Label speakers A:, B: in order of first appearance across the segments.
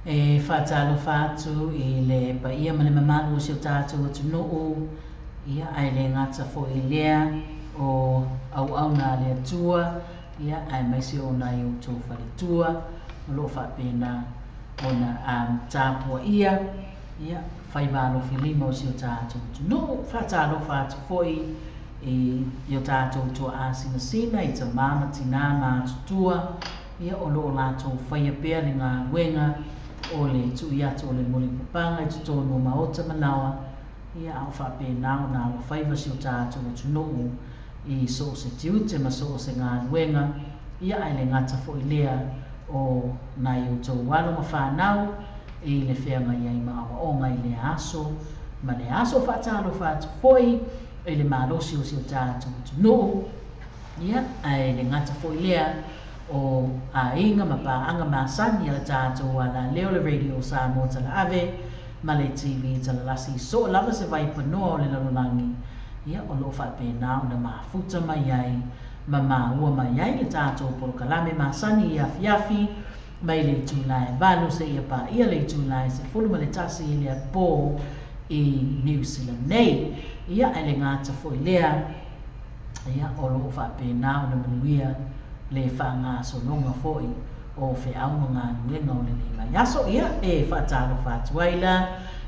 A: e whaatalo whaatu i le pa ia male mamanu o siu tātou atu nuu ia ai le ngata fo i lea o au na le atua ia ai maisi o na iu tō whalitua o lo whapena o na tāpua ia whai wālo whilima o siu tātou atu nuu whaatalo whaatu foi i o tātou tua āsina sina i ta māma tina mātutua ia o lo lātou whaia pēr ni ngā wenga o le tu ia to le moli papanga i to no maota manawa ia au whapena o na o whaiva si o tātou o tunuu i so se tiute ma so se ngā wenga ia ai le ngata fo i lea o na i o tau walo ma whanau i le whenga iai maawa o ngai le aso ma le aso whaatalo whaatu foi i le malosi o si o tātou o tunuu ia ai le ngata fo i lea o a inga ma pa anga ma sani ala tātou ala leo le radio sa mo tala ave ma le TV tala lasi so lava se vai panoa o le lalolangi ia o lo whapena o na mafuta mai ai ma ua mai ai le tātou polo kalame ma sani ia fiafi mai le tūlai valu se ia pa ia le tūlai se fulu ma le tasi i le pō i New Zealand nei ia ele ngata fo i lea ia o lo whapena o na manuia le whaanga so longa foi o whiaunga ngā nuenga o le mai aso ia e whaatalo whaatuaila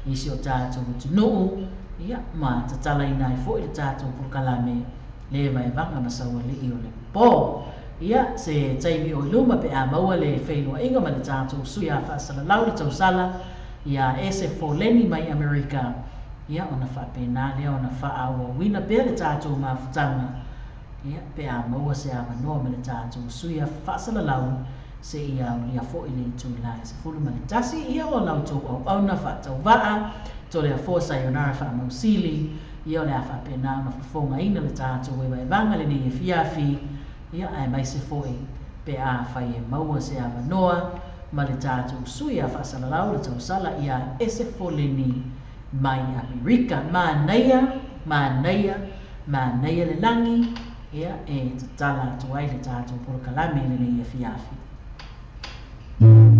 A: i si o tātou utunuu ia ma tatala i nai foi le tātou pulkalame le vai vanga masaua li i o le pō ia se taimi o iluma pe a maua le whainua inga ma le tātou sui a whaasala lau le tausala ia ese fo leni mai Amerika ia o na whapena lea o na whaaua wina pia le tātou mawhutanga ia pe a maua se a manoa ma le tātou suia whaasala lau se ia o lia fo i le tūlai se fulu ma le tasi ia o lau tō au na whaatau waa to le a fō sayonara wha mausili ia o le a whapena ma whafonga ina le tātou e vanga le nei e fiafi ia ai mai se fo i pe a whai e maua se a manoa ma le tātou suia whaasala lau le tau sala ia ese fo le ni mai Amerika ma naia le langi ia e tatala tuai le tātou polo kalame le nei e fiafi.
B: Hey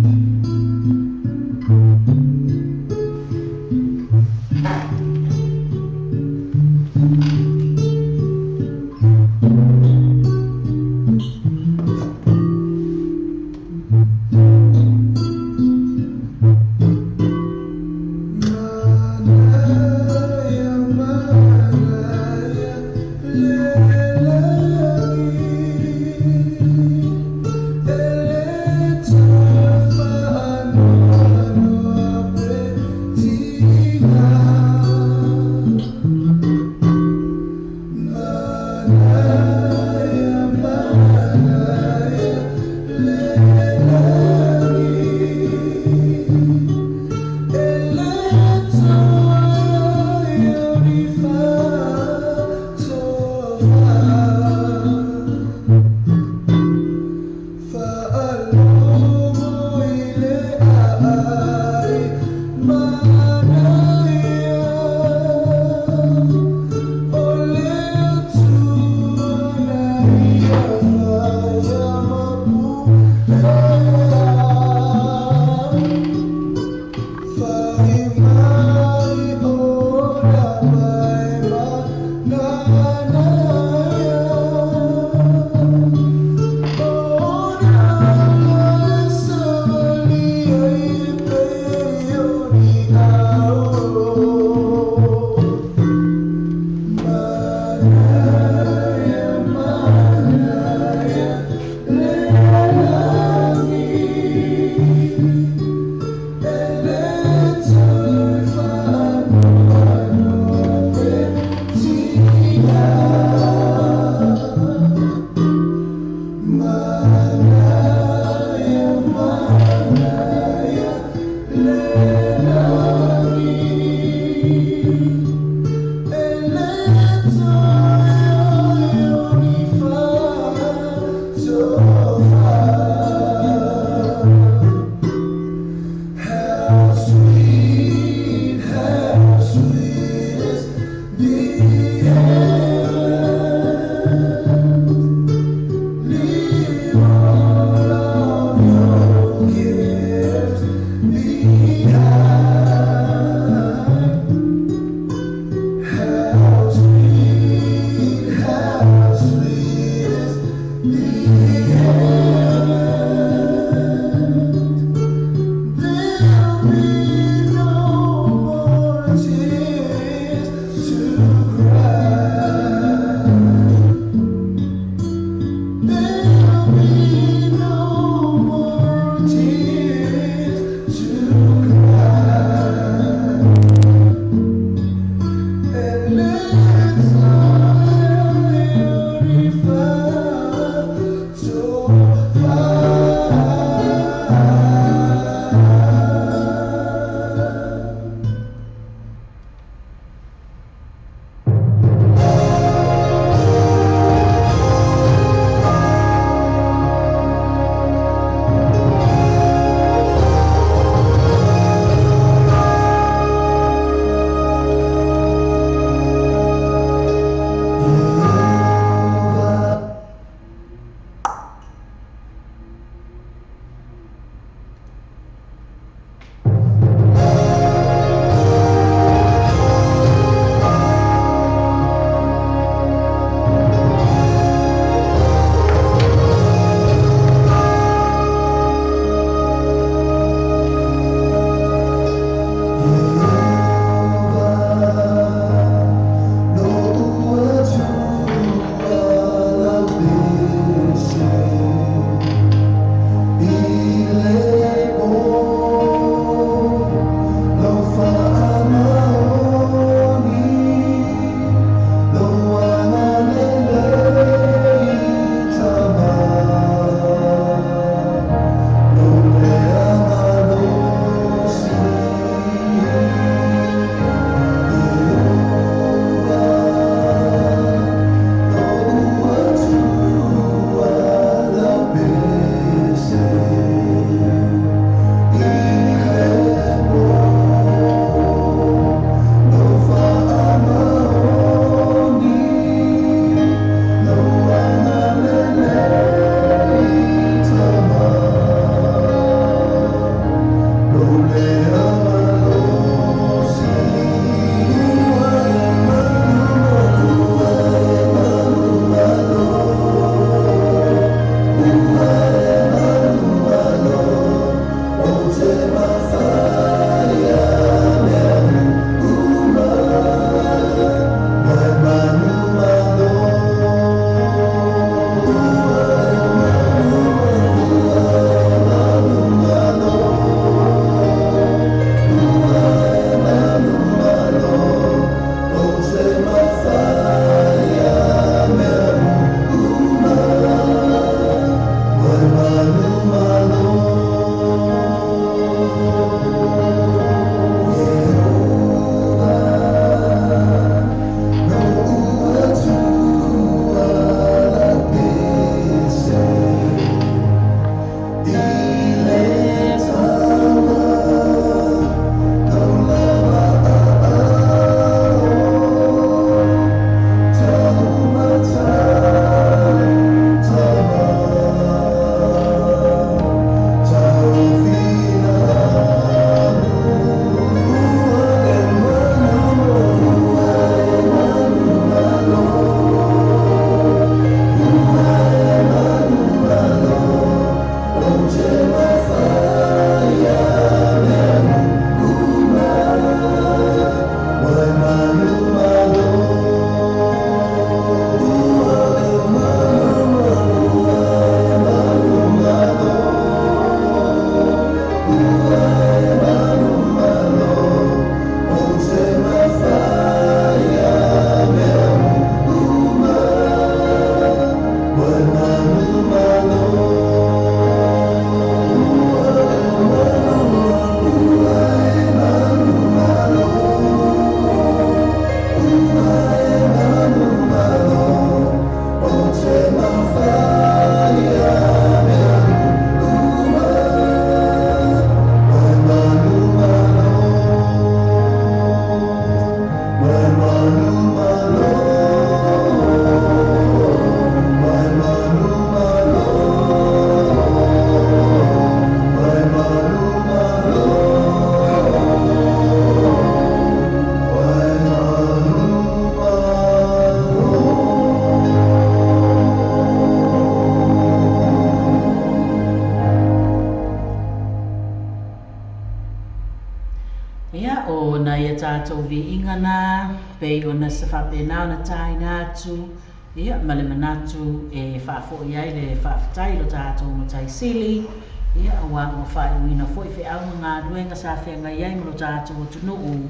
A: tātou vi ingana, pei o na sa whapena na tai nātu, ia male manatu e whaafo iai le whaafatai lo tātou mo tai sili, ia awa mo whai uina fo i whi au ngā ruenga sa whenga iai mo lo tātou o tunuu,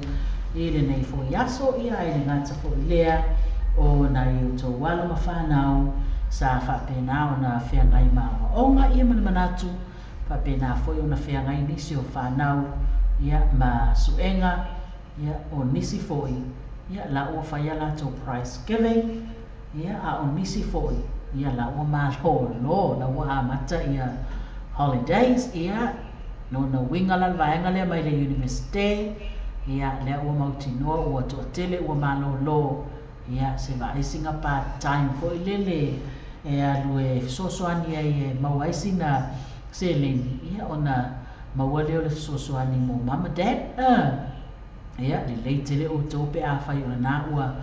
A: i le nei fo i aso ia ai le ngata fo i lea, o na i o tō wala ma whanau, sa whapena o na whenga i mawa. O ngā ia male manatu, whapena fo i o na whenga i nisi o whanau, ia ma suenga, ia o nisi foi, ia la ua whaia la tō price giving, ia a o nisi foi, ia la ua ma lo, la ua amata ia holidays, ia no na winga la vaenga lea mai le university, ia lea ua mauti noa, ua toa tele, ua ma lo, ia se va isinga part time foi lele, e alue sosoani e mauaisi na se leni, ia o na maua leo le sosoani mo mama dad, ia le leitele o tope a whai o na ua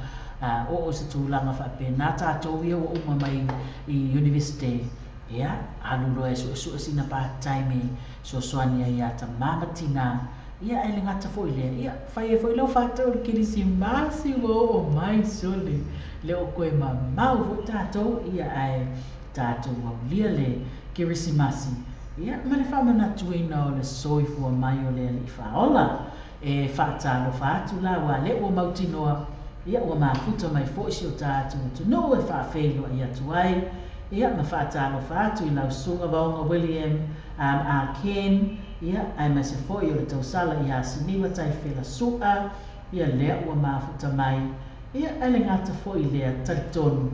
A: o se tūlanga whapena tātou ia o uma mai i university, ia alulo e su sina part-time e sosoani ia ta mamatina, ia e le ngata fo ilea, ia whai e fo ilau whātau le kirisi masi o mai sole, le o koe mau fo tātou, ia ai tātou au lia le kirisi masi, ia ma le whamana tuina o le soifua mai o le ali whaola, e whaatalo whaatu la wa le ua mautinoa, ia ua mafuta mai fo isi o tātou tunu e whaafeilua i atu ai, ia ma whaatalo whaatu i lau sunga vaonga William a Ken, ia ai ma se fo i o le tausala i a siniwa tai whela sua, ia lea ua mafuta mai, ia ele ngata fo i lea taritonu,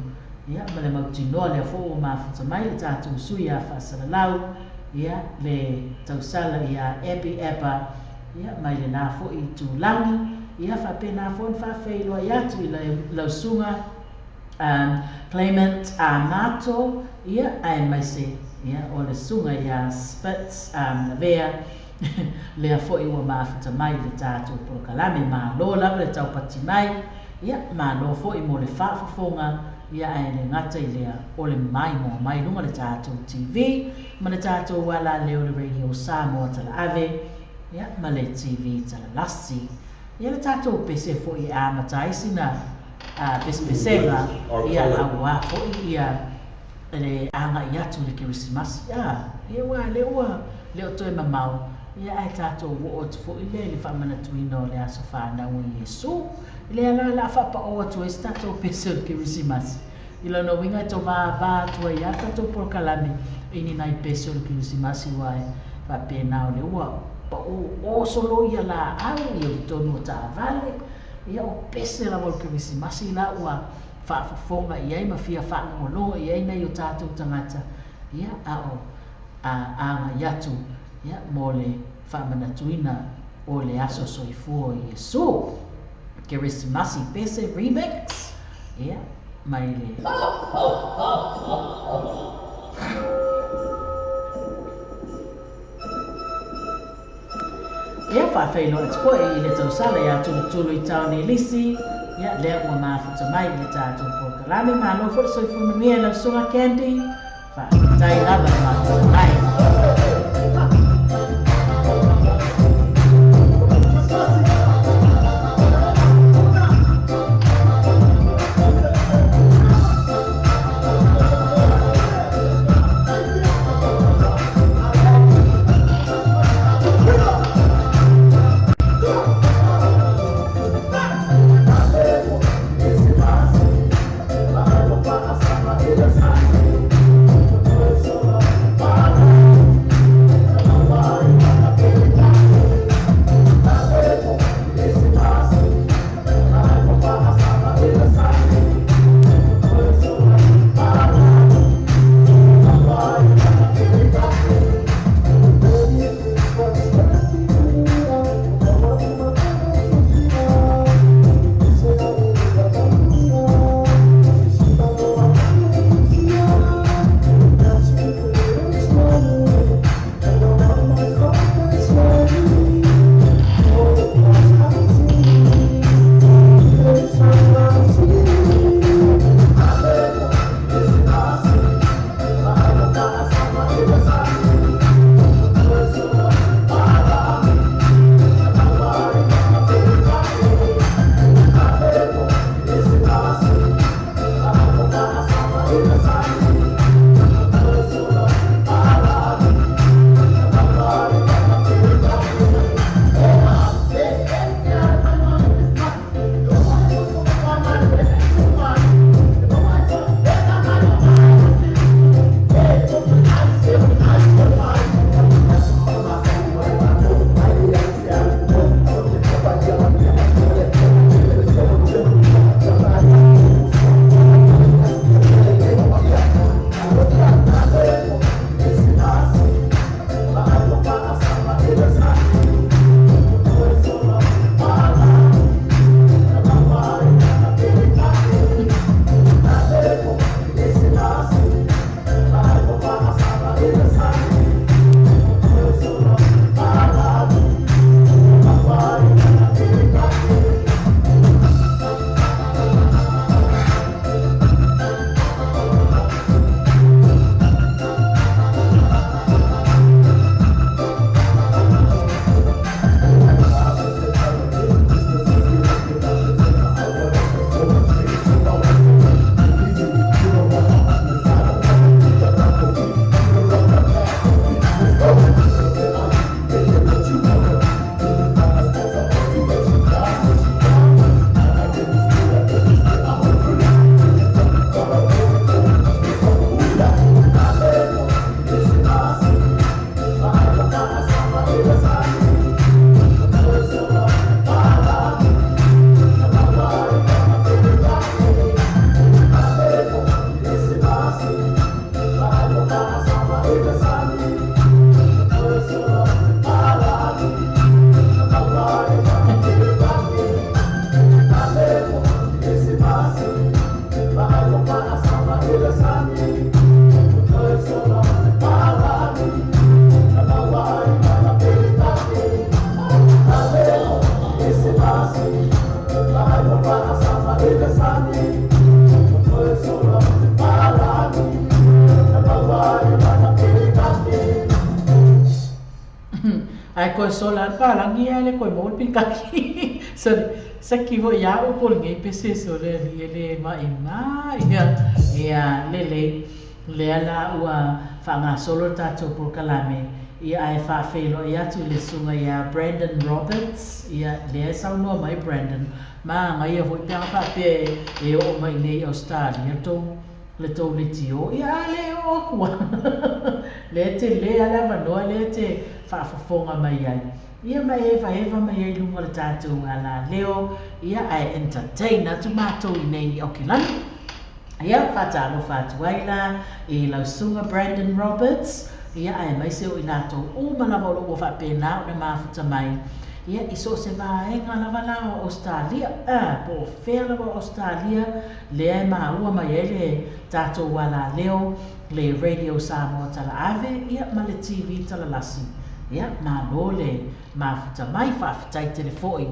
A: ia ma le mautinoa lea fo ua mafuta mai le tātou sui a whaasala lau, ia le tausala i a Ebi Eba, ia mai le nā fo i tūlangi, ia whapena fo n whawheiloa i atu i lausunga claimant a mato, ia ai mai se, ia o le sunga i a Spitz na vea, lea fo i ua mafuta mai le tātou polokalame, ma lo lava le taupati mai, ia ma lo fo i mo le whaafafonga, ia ai le ngata i lea o le mai mo mai lunga le tātou TV, ma le tātou wala leo le radio Samoa tala ave, ia ma le TV tala lasi, ia le tātou pese fo i a mataisi na pespesenga, ia awa fo i ia le anga i atu le kirisimasi, ia ua le o toi mamau, ia ai tātou wo o tufo i le whamana tuino le aso whanau i Yesu, le ala la whapa o atu e tātou pese o le kirisimasi, ila no winga to va tua i ata to polokalame, ini nai pese o le kirisimasi wai, whapena o le ua, o solo ia la au ia tonu ta vale ia o pese la vol kirisimasi la ua whaafafonga ia i mawhia whaangolo ia i nei o tātou tangata ia ao anga iatu ia mo le whaamanatuina o le aso soifua o Yesu kirisimasi pese remix ia mai le ia whaafeilo e tkoe i le tausala ia tulu i taone lisi, ia lea ua mafuta mai le tātou polokalame, ma lo fo soifu manuia lau sunga Candy, whaatai lava le mafuta mai. ai koe sola palangi ai le koe mo pikaki sa ki vo ia o pol ngai pese so le mai ia le ala ua whanga solo tato por kalame ia ai whawhelo ia tu le sunga ia Brandon Roberts ia le saunua mai Brandon ma ngai a hoi pianga whape e o mai nei Australia le tau le tio ia le o kua le ala wanoa le te whaafafonga mai ai ia mai eva mai ai lunga le tatou ala leo ia ai entertain atu mātou I nei o ki lani ia whatalo whatuaila I lausunga Brandon Roberts ia ai mai seo I nātou umalawa o loko whapena o na mafuta mai ia iso se vaenga lava lao Australia po whea lava Australia le ai maua mai ele tātou wala leo le radio Samoa tala ave ia ma le TV tala lasi ia ma lole mafuta mai whaafitai telefoi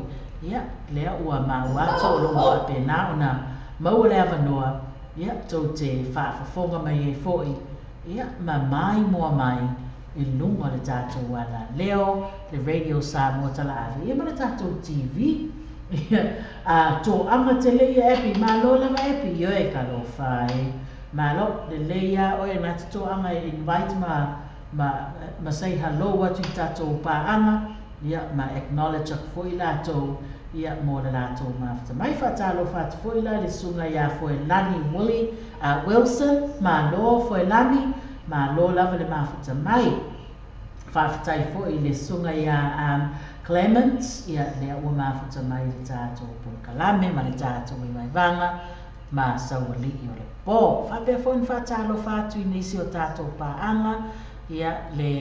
A: ia lea ua maua to longa apena ona maua le avanoa ia tau te whaafafonga mai e foi ia ma mai mua mai I lunga le tātou wala leo le radio Samoa tala ave ia ma le tātou TV ia tō anga te leia epi ma lo lama epi io e kalo whae ma lo le leia o e nati tō anga invite ma say hello watu I tātou pāanga ia ma acknowledge ak foi lātou ia mo le lātou mafta mai whatalo whatu foi la le sunga ia foi Lani Wilson ma lo foi Lani ma lo lava le mafuta mai whaafitai foi le sunga ia Clement ia le ua mafuta mai le tātou Pulkalame ma le tātou I mai vanga ma sawali I o le po whapea foi ni whatalo whatu I nisi o tātou pāanga ia le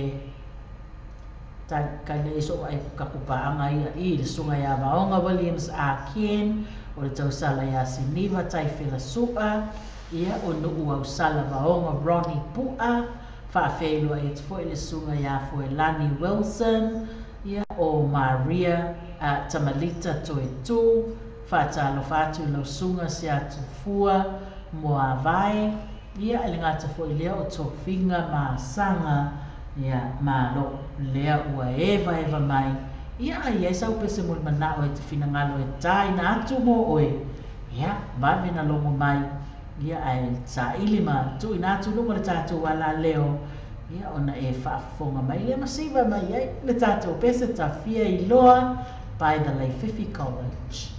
A: ka le iso ai kapupaanga ia I le sunga ia Vaonga Williams a Ken o le tausala ia Siniva Taifela Sua ia o nuu au sala Vaonga Ronnie Pua whaafeilua e te foi le sunga ia foi Lani Wilson ia o Maria Tamalita Toetu whaatalo whatu lau sunga si atu fua moa vai ia ele ngata foi lea o tō whinga ma sanga ia ma lo lea ua eva mai ia ai sau pese mo mana o te whina ngalo e tai na atu mo oe ia mame na longo mai ia ai sa ilima tu ina tu lunga le tātou wala leo ia ona e whaafonga mai le masiva mai ai le tātou pese ta fia I loa by the Laififi College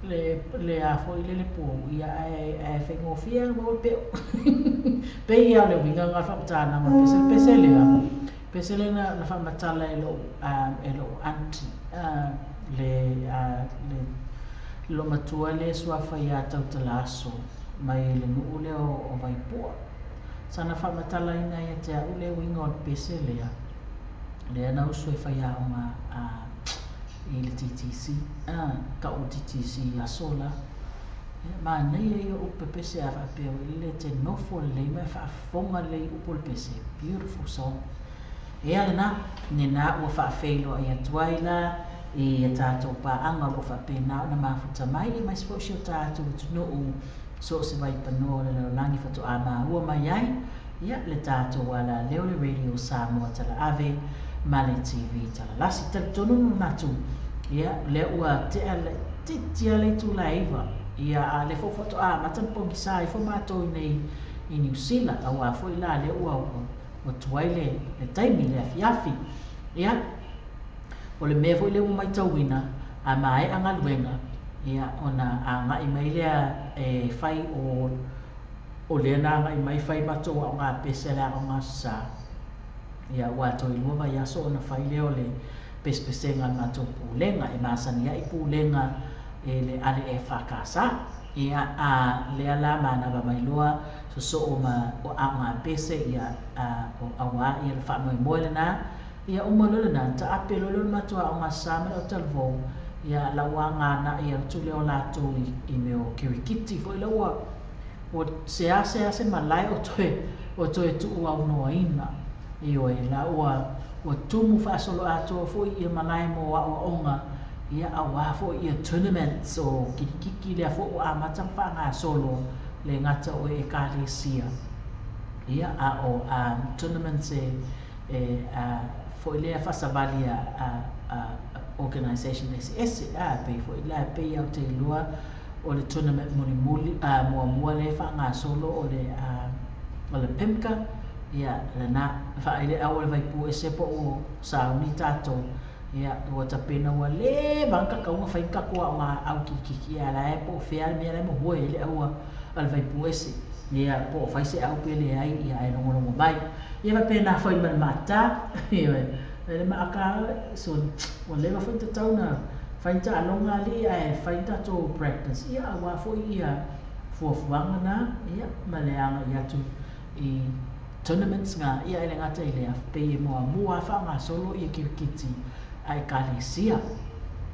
A: le a foi le po ia e fengo fia mo pe pe ia le winga nga fa tana mo pesele na fa matala elo anti le lo matua le sua fa ia tau talaso mai le nu le o vai po sana fa matala ina ia te ule winga o pesele ya le na uso fa ia uma i le TTC ka o TTC a sola ma nei o pepese a pe le te nofo le me fa fonga le o pepese beautiful song e ala na ne na o fa felo ia twaila e tato pa anga lo fa pena na mafuta mai e mai special tato no so se vai pano le langi fa to ama o mai ai ia le tato wala le radio Samoa tala ave Male TV tala lasi tal tonu natu ia le ua te ale titia le tu laiva ia a le foto a matan po kisai fo mato nei i New Zealand au a fo ila le ua o tuaile le taimi le afiafi ia o le mea fo le mai tauina a mai anga luenga ia ona anga i mai lea e fai o le na i mai fai mato o nga pesela o nga sa ia wa to i lua ia so na fai leo le pespesenga mato pulenga e masania i pulenga e le ale e fakasa ia a le ala mana ba mai loa so o ma o anga pese ia o awa ia le fa mo moile na ia o malolo na ta apelo lo mato o nga sama o talvo ia la wanga na ia tu le ola to i me o kirikiti fo le wa o se malai o toe tu o no ina io e la o tumu fa solo ato fo ia malai mo o onga ia awa fo ia tournament so kiki le fo o amata fa nga solo le ngata o e kalesia ia o tournament se fo le fa savalia organization SS pe fo la pe ia te lua o le tournament muli mo le fa nga solo o le pemka ia lana fa ile awal vai pu ese po o sa uni tato ia o ta pena wa le banka ka uma fai ka ko ma au kiki ala e po fea me le mo ho ile awa al vai pu ese ia po fai se au pele ai ia e no mo mai ia va pena foi mal mata ia le ma ka so o le va foi ta tauna fai ta longa li e fai ta to practice ia awa foi ia fo fuanga na ia maleanga ia tu i tournaments nga ia ele ngata ile pe mo mua fa nga solo ia kirikiti ai kalesia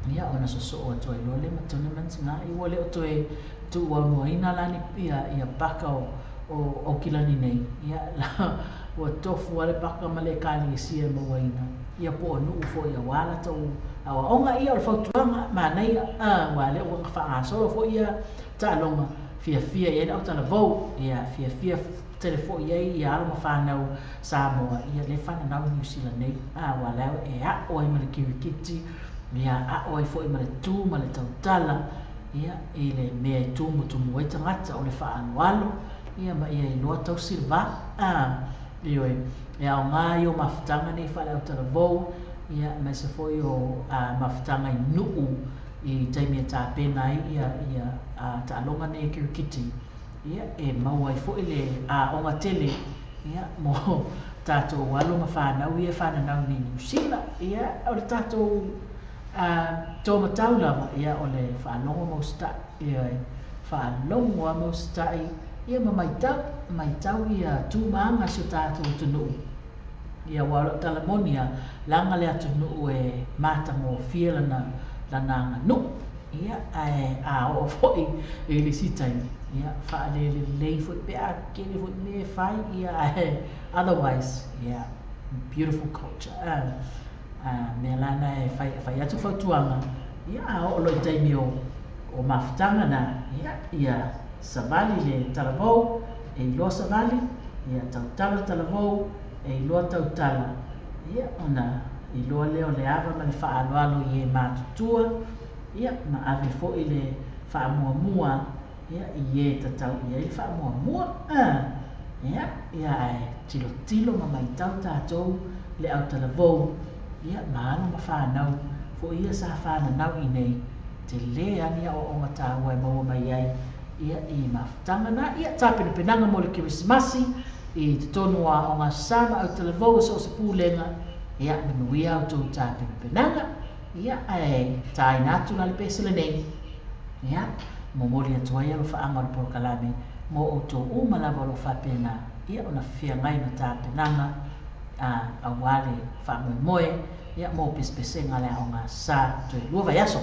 A: ia ona so o to ile le tournaments nga i wole o to e tu wa mo ina la ni ia paka o kilani nei ia la o tofu wale paka male kalesia mo waina ia po no fo ia wala to awa onga ia o fautuanga ma nei wale o fa nga solo fo ia ta longa fia ia o tala vo ia fia telefo ia alma whanau Samoa ia le whanau New Zealand nei wala e a oi ma le kirikiti ia a oi fo i ma le tū ma le tautala ia i le mea i tūmu e tangata o le whaanoalo ia ma ia i loa tau silva ioi ia o ngā i o mawhitanga nei whale au tala vou ia me se fo i o mawhitanga i nuu i taimia tā pena ia ta alonga nei kirikiti ia e maua i fo ile onga tele ia mo tato walo ma whanau ia whanau ni New Zealand ia o le tato tō matau lava ia o le whanonga mo sta ia whanonga mo sta ia ma mai tau ia tū maanga si o tato tunu ia walo talamonia langa le atunu e mata mo fia lana nganu ia o foi e le sitai ia fa le foi pe a ke le foi me fai ia otherwise yeah beautiful culture me lana e fai atu fatuanga ia o lo taimi o mafutanga na ia savali le talavou e lo savali ia tautala talavou e lo tautala ia ona i lo leo le ava ma le whaaloalo i e mātutua ia ma ave fo i le whaamuamua ia i e tatau i e whaamuamua ia e tilo ma mai tau tātou le au talavou ia ma ano ma whanau fo ia sa whananau i nei te lea ni o ngata wai mo mai ai ia I mafutanga na ia tapena penanga mo le Keresimasi I te tonua o ngā sama au te levou so se pūlenga ia me nuia au tō tapena penanga ia ai tai natu na le pesele nei ia mo mori atua ia lo whaanga lo porokalame mo o tō umalava lo whapena ia o na whia ngai na tapenanga a wale whamoe moe ia mo pespesenga le o ngā sā tui luva yaso.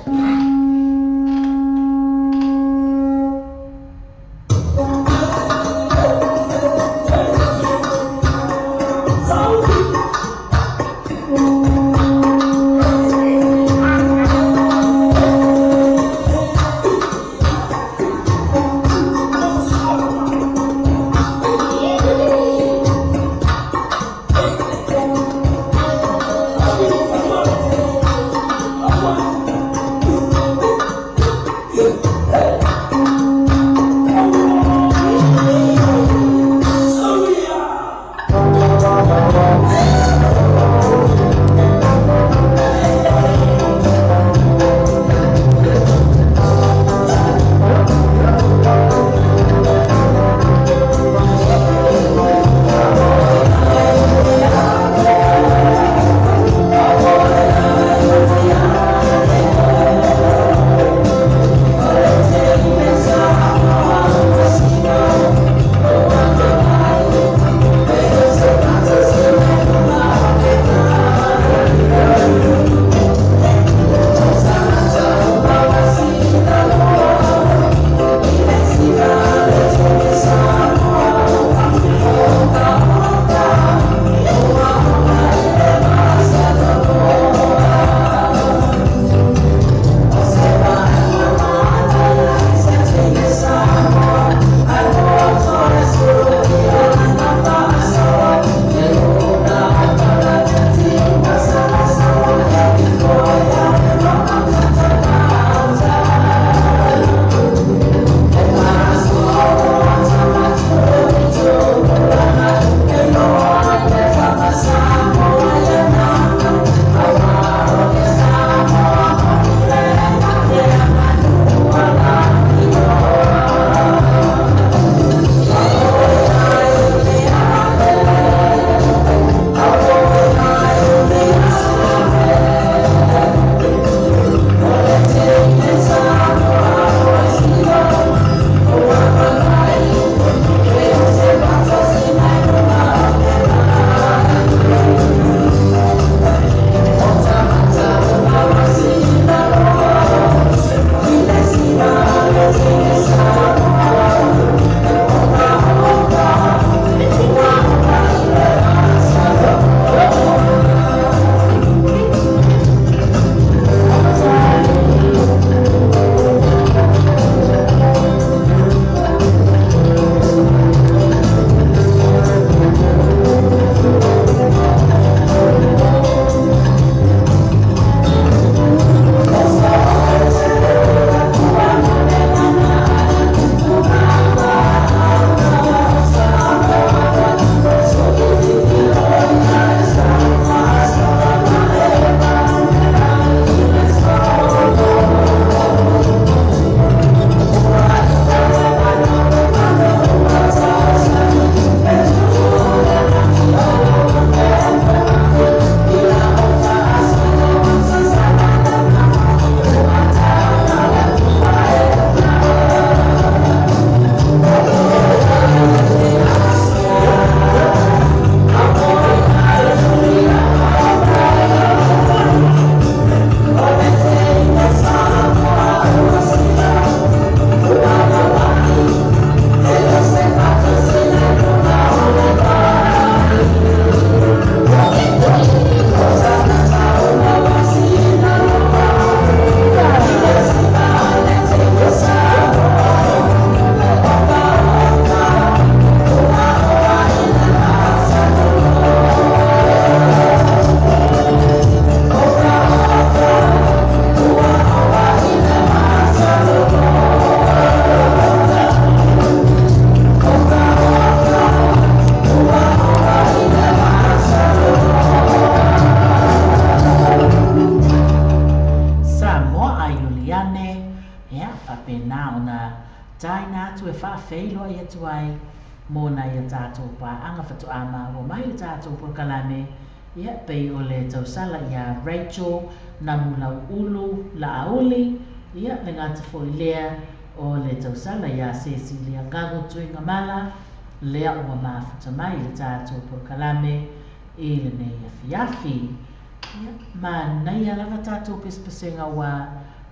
A: ona tai nā tu e whaafeilo i atu ai mōna i a tātou pā anga whatu ama o mai i tātou Porokalame ia pei o le tausala i a Rachel na mulau ulu la auli ia le ngata fo i lea o le tausala i a Cecilia Gago tuinga mala lea ua mawhata mai i tātou Porokalame i le nei a fiafi ia ma nei alanga tātou pespesenga wa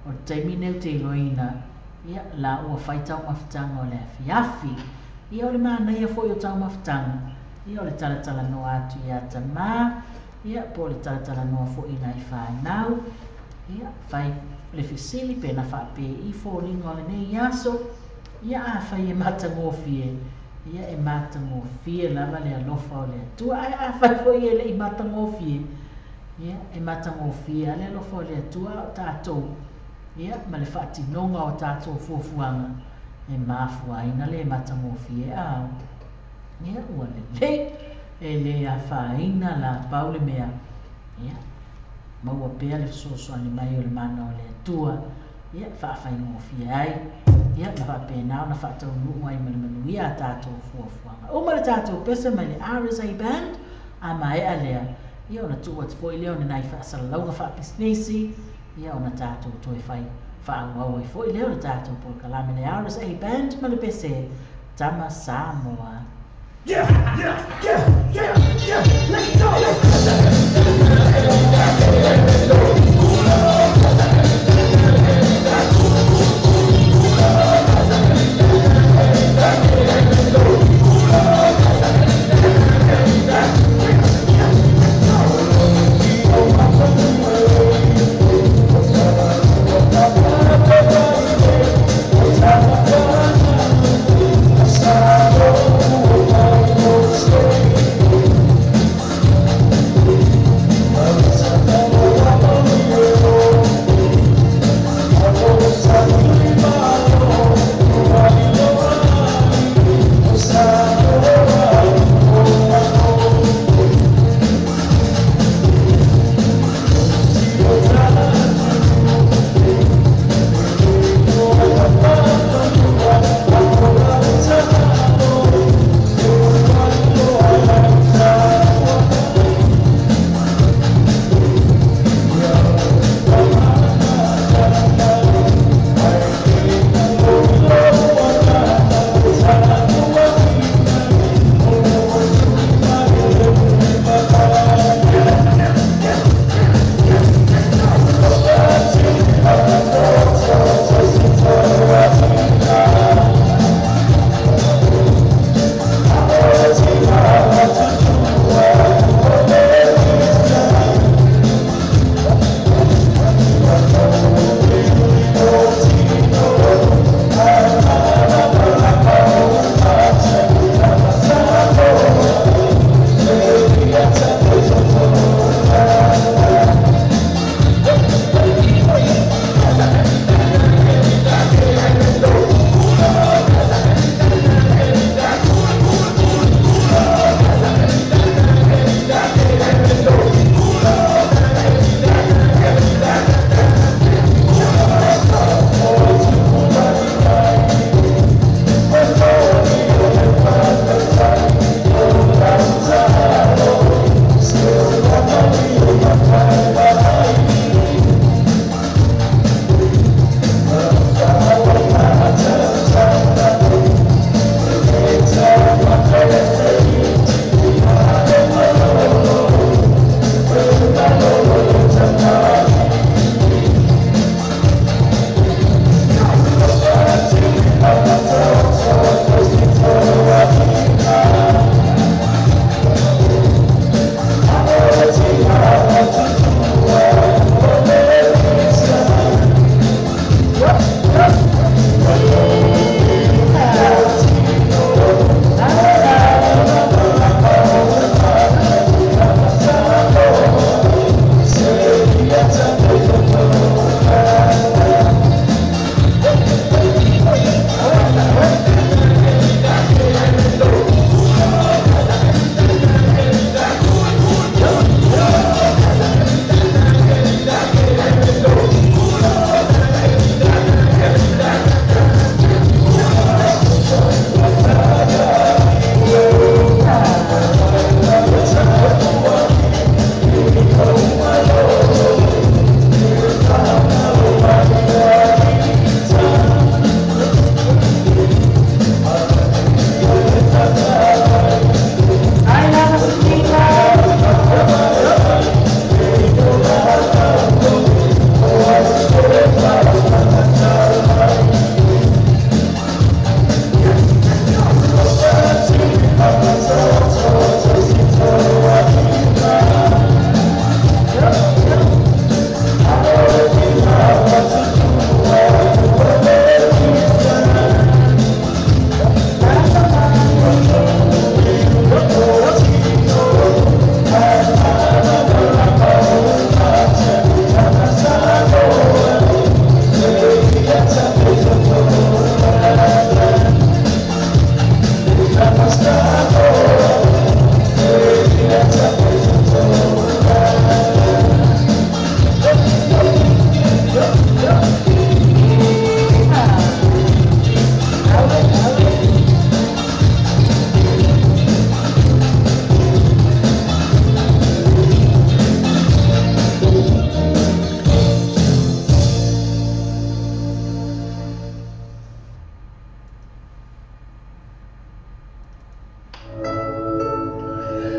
A: o taimi neu te iloina ia la ua whaitau mawhatanga o le fiafi ia o le ma nei a foi o tau mawhatanga ia o le talatala noa atu i a tamā ia po le talatala noa fo i nai whanau ia whai le fisili pe na whape i fo ringa o le nei aso ia a whai e matangofie ia e matangofie lava le alofa o le atua ai a whai fo i e le i matangofie ia e matangofie le alofa o le atua o tātou ia ma le whaatinonga o tātou fuafuanga e mafuaina le matangofie au ia ua le e le a whaina la paule mea ia maua pea le sosoani mai o le mana o le atua ia whaafhaingofie ai ia na whapena na whaatau nuu ai manuia a tātou fuafuanga o ma le tātou pesa mai le RSA Band a mai a lea ia ona tua te foi leo na nai whaasalau na whaapisnesi ia ona tātou toi whai whaangau ai foi leo na tātou Porokalame le RSA Band ma le pese Tama Samoa.
B: Yeah, let's go.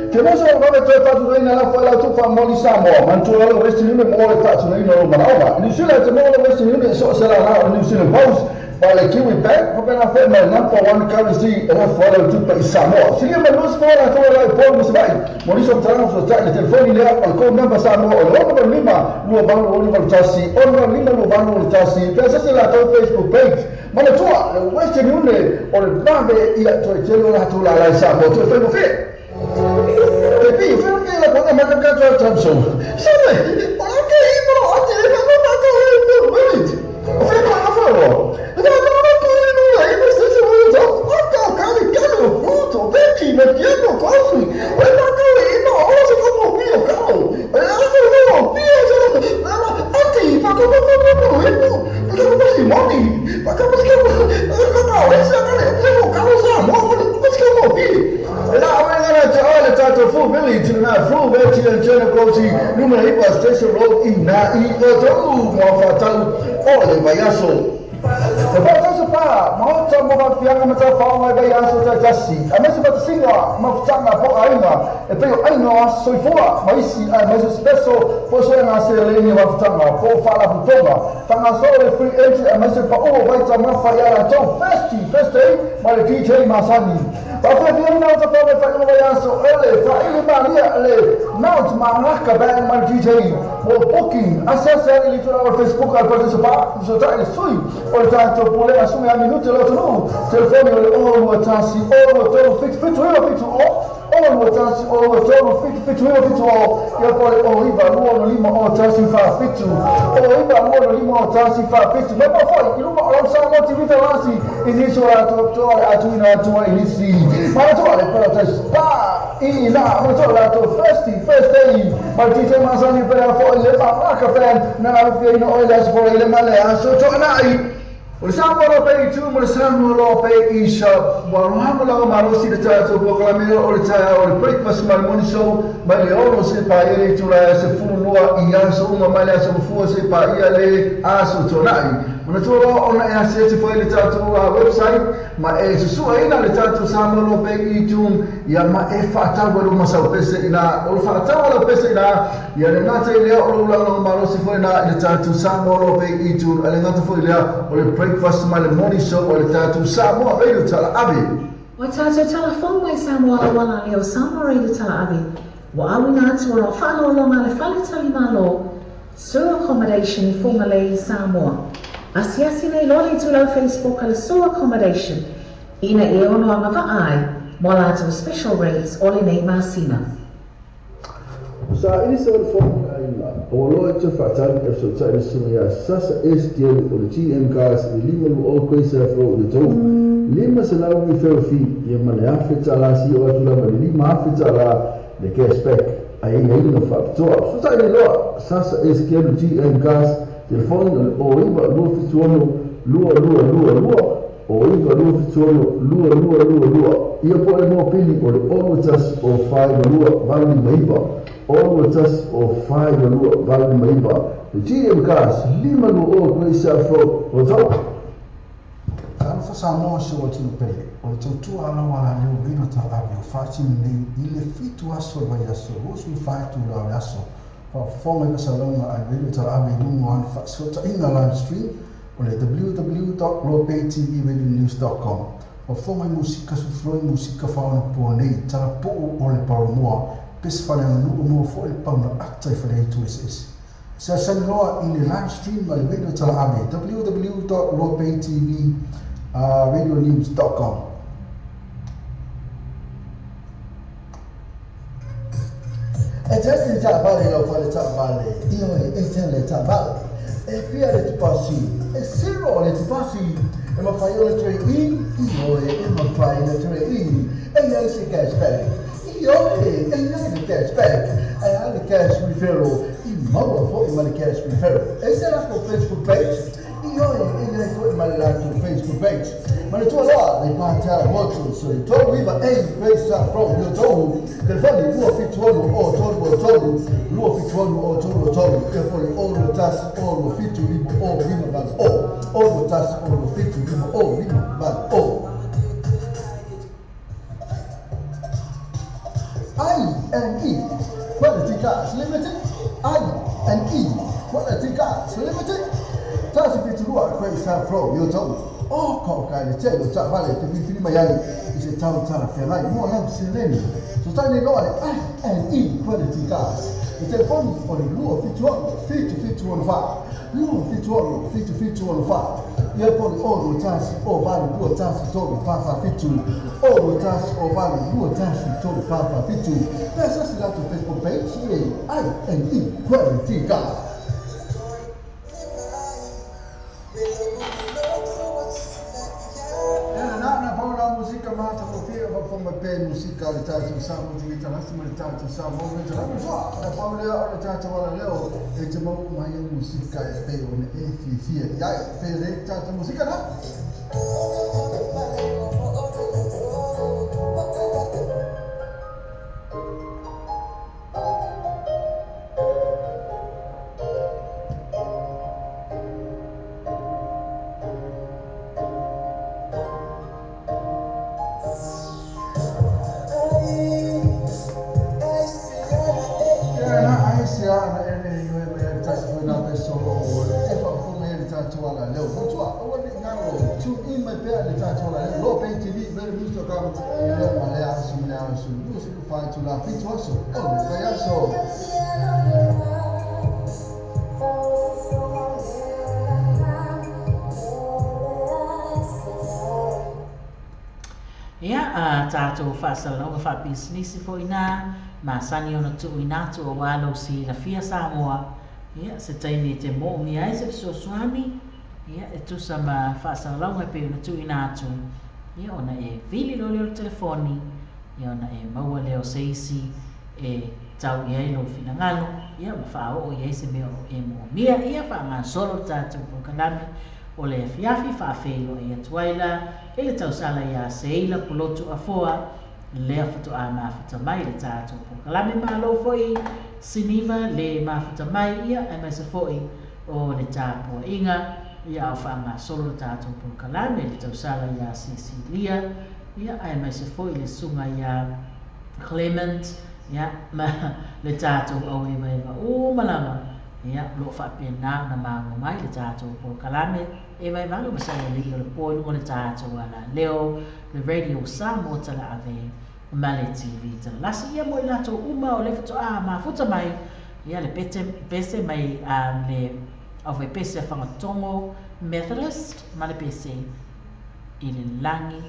B: Ke mo so ba to fa tu ina la fa la tu fa mo li Samoa man tu la Western Union mo le fa tu ina lo manawa New Zealand mo le Western Union so sala la New Zealand Post ba le Kiwi Bank ko na fa ma number 1 currency la fa la tu pa Samoa sili ma no so la to la po mo sai mo li so tra so ta le telefoni le al ko number Samoa o lo number 5 lo ba lo ni ba tasi o lo ni lo ba lo tasi pe sa la to Facebook page ma le tua Western Union o le bambe ia to telo la tu la Samoa to fa mo fe Tapi, film ni lah kau nak makan jual Samsung. Siapa? Orang kaya ibu aja nak makan itu berit. Film apa lo? Dah mana kau ini lah? Ibu sesi mana? Kau kali foto, beki, macam tu kau. Orang kau ibu orang sekarang mau biar kau. Aku mau biar je. Lama, hati, pakai ibu. Pakai masih money. Pakai masih kau tahu. Siapa kau sama? Masih mau biar. Tato full village na full village and channel closing numero ipa station road ina I oto mo fatau ole bayaso Sebab sepa mau coba piang macam faham mai bayaso ta jasi ama sebab singa mau tanga po aina e peo aina soifua mai si mais spesso posso na sele ni mau tanga po fala butonga tanga sole free entry ama sepa o vai tama fayara to festi mai DJ Masani Tapi dia ni nak tahu apa yang dia so ele, faile malia ele, not maraka bang mal DJ, mo booking, acessa ele tu na Facebook al participar, so tá ele sui, ou tá tu pole assume a minuto lo tu, telefone ele o tasi, o to fit o tasi, o to fit o, ya pole o iba no lima o tasi fa fit o iba no lima o tasi fa fit, mas não foi, não o só não tive telasi, início a to atuina to inisi Mas tu olha para trás, pá, e lá, mas tu olha tu first day, mas DJ Masani para fora ele para café, na hora no olha as fora ele malha, so tu nai. O sambo lo pe tu, o sambo lo pe isha, o hambo lo marosi de tato, o clamio o tato, o breakfast malmoni so, mas o se pa ele tu la se fu lua e aso uma malha se fu se pa ele aso tu nai. Unatoa ona ya seti foi le tatu a website ma e su ina le tatu sambo lo pe itum ya ma e fata walo masau pese ina o fata walo pese ina ya le nata ile o lo lo maro si foi na le tatu sambo lo pe itum ale ngata foi le o le breakfast ma le morning show o le tatu sambo a le tala abi
C: o tatu telefon mai sambo a wala le o sambo le tala abi wa awina tu o fa lo ma le fale tali malo sur accommodation formally Samoa Asiasi nei loli tu lau Facebook ala so accommodation. Ina e ono anga ai, mola tu special rates oli nei masina.
B: Sa ini se form aina. O lo te fatal e so tai sunia sasa STL o le GM gas e lima lu o kwesa fro de to. Lima se lau mi fi e mane afita la si o tu la mane lima afita la de cashback. Ai nei no factor. So tai lo sasa STL GM gas Telefone o iba lua fituono lua o iba lua fituono lua ia po le mo pili o le onotas o fai lua vali maiba onotas o fai lua vali maiba le GM gas lima lua o kwesa fro o tau
D: Alfa Samoa se o tino pele o le tautua ala wala leo vino ta avi o fati nei i le fitu aso vai aso osu fatu la aso Fonga ka salonga ai video tala ame nungo an fasota ina live stream o le www.lopaytvradionews.com o fonga musika sufloi musika fauna po nei tala po o le paromoa pes fale anu mo fo le pauna akta fale tu ss sa sanloa in le live stream ai video tala ame www.lopaytvradionews.com
E: E testi di tabale lo fa le tabale, io e se le tabale, e via le passi, e se no le passi, e ma fai le tre in, io e ma fai le tre in, e io si cashback, io e io si cashback, e alle cash referral, in modo for in cash referral, e se la con Facebook page, io e io for in la Facebook page, ma le tue là, le parti molto, so il tuo viva e questa proprio tu. Telefoni luo fituono o tolu luo fituono o tolu telefoni o lo tas o lo fitu libo o lima bal o lo tas o lo fitu libo o lima bal o ai limited, I and E. What I think I so limited. That's a bit to what I start from your town. Oh, call kind of tell you that valley to be free Miami is a town fair like more young Selene. So tell me no I and E quality cars. It's a phone for the rule of fit to 1.5. Rule of fit to 1.5. You have all the tasks or value do a task to total papa fit to all the tasks or value do a task to total papa fit to. That's just that to Facebook page. I and E quality cars. Música de tatu samu tingita nasema de tatu samu ngeza la mzwa na Paulo ya tatu wala leo ejema maya música ya peo ne FFI ya pele tatu música na
A: Tato whaasalonga wha business fo ina ma sani ona tu ina tu o walo si la fia Samoa se taimi te mo mi ai se so swami e tu sama whaasalonga pe ona tu ina tu ona e vili lole o telefoni ona e maua leo seisi e tau ia ilo fina ngalo ma whao o ia se meo e mo mia wha ngā solo tato po kanami o le fiafi whaafelo e atuaila e le tausala ia seila polotu a foa le afuto a mafuta mai le tato po kalame malo foi siniva le mafuta mai ia e mai se foi o le tapo inga ia au whaanga solo tato po kalame le tausala ia Sicilia ia e mai se foi le sunga ia Clement ia ma le tato au e mai o malama ia lo fa pena na mango mai le tato po kalame e vai valo ma sai le le poi o le tato wala leo le radio Samoa tala ave Male TV tala lasi ia mo lato uma o le foto a ma futa mai ia le pese mai le of a pese whangatongo Methodist ma le pese i le langi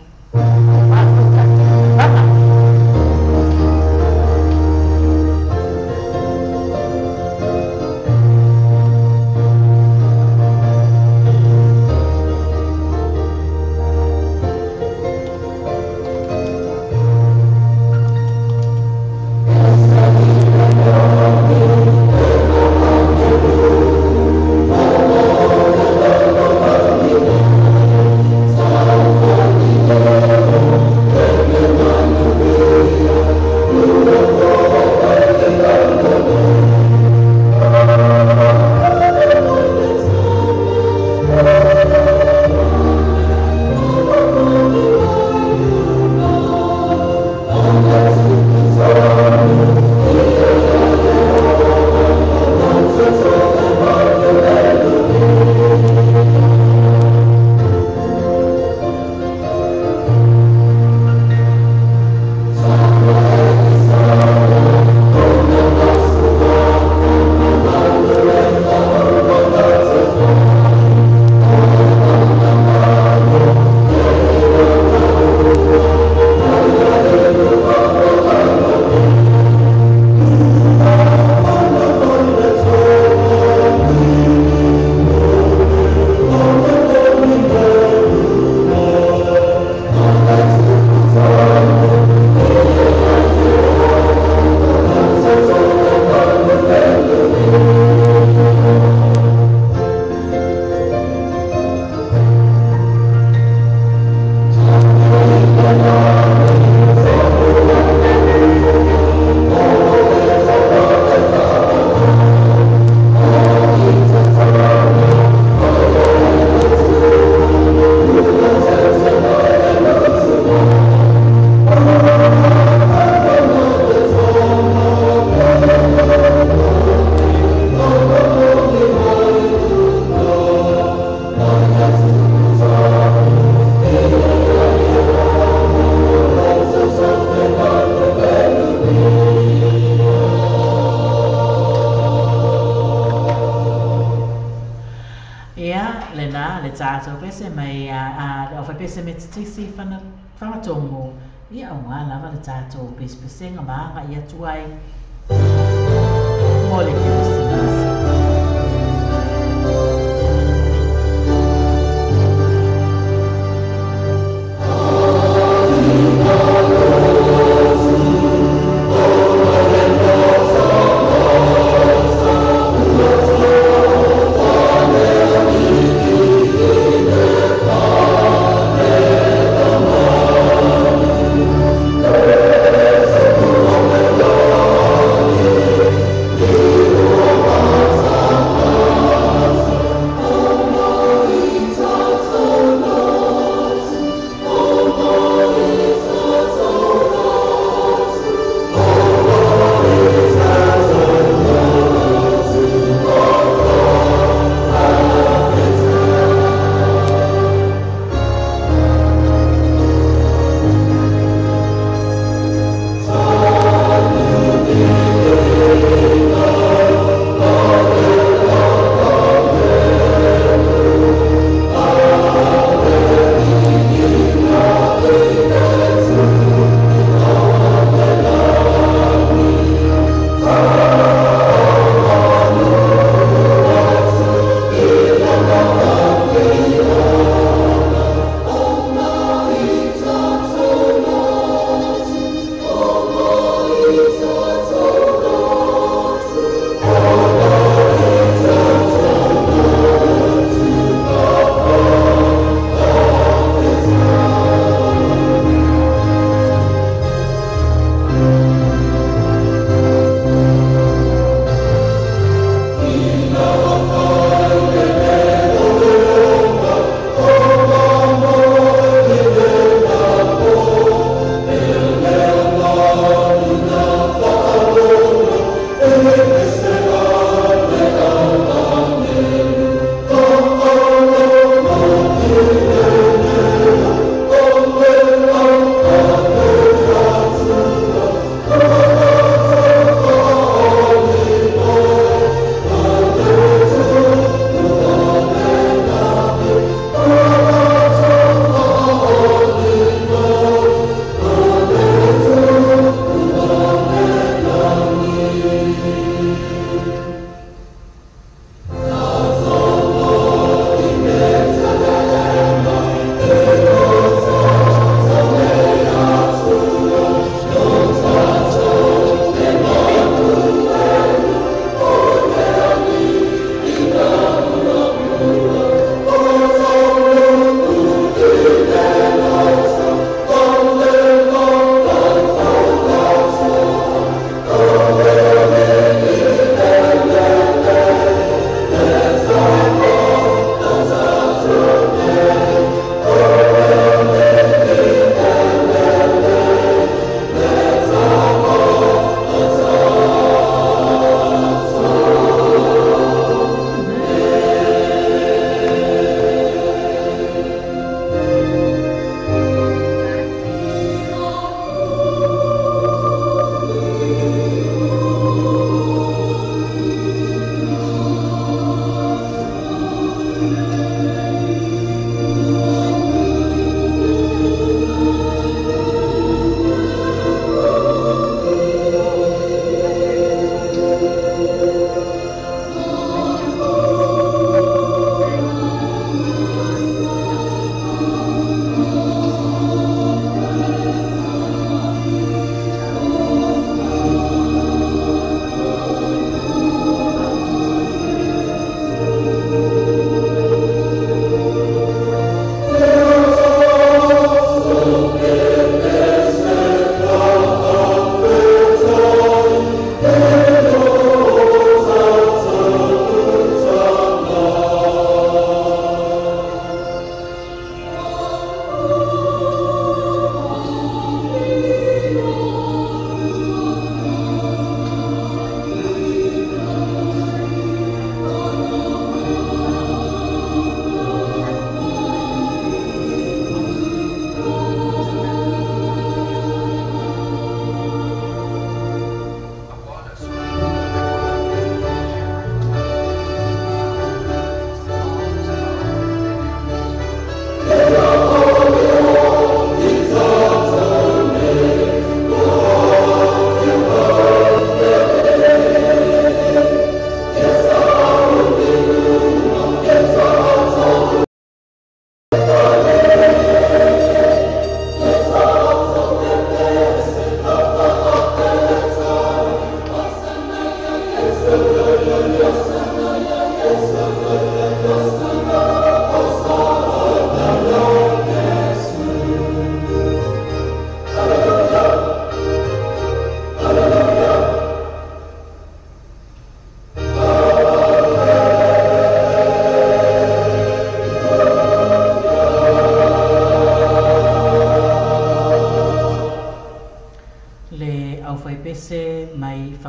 A: me tisi whanatongo ia o ngā lava le tātou pespesenga maanga ia tuai mole ke Kristinasi.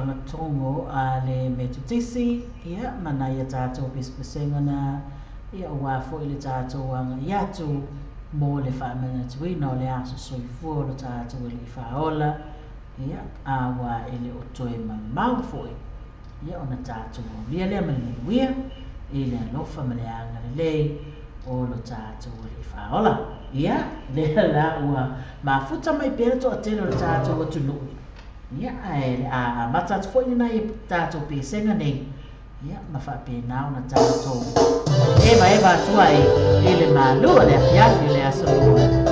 A: ona tongo a le metutisi ia mana ia tātou pispesenga na ia wafo i le tātou anga iatu mo le whaamana tuina o le aso soifua o le tātou i le whaola ia awa i le otoe mau foi ia ona tātou o lia lea manuia i le alofa ma le anga le lei o lo tātou i le whaola ia le la ua mafuta mai pere to atele o le tātou o tunu ia a matatu foi na i tātou pesenga nei ia mawhapena o na tātou eva tua i le malua le afiatu i le asalua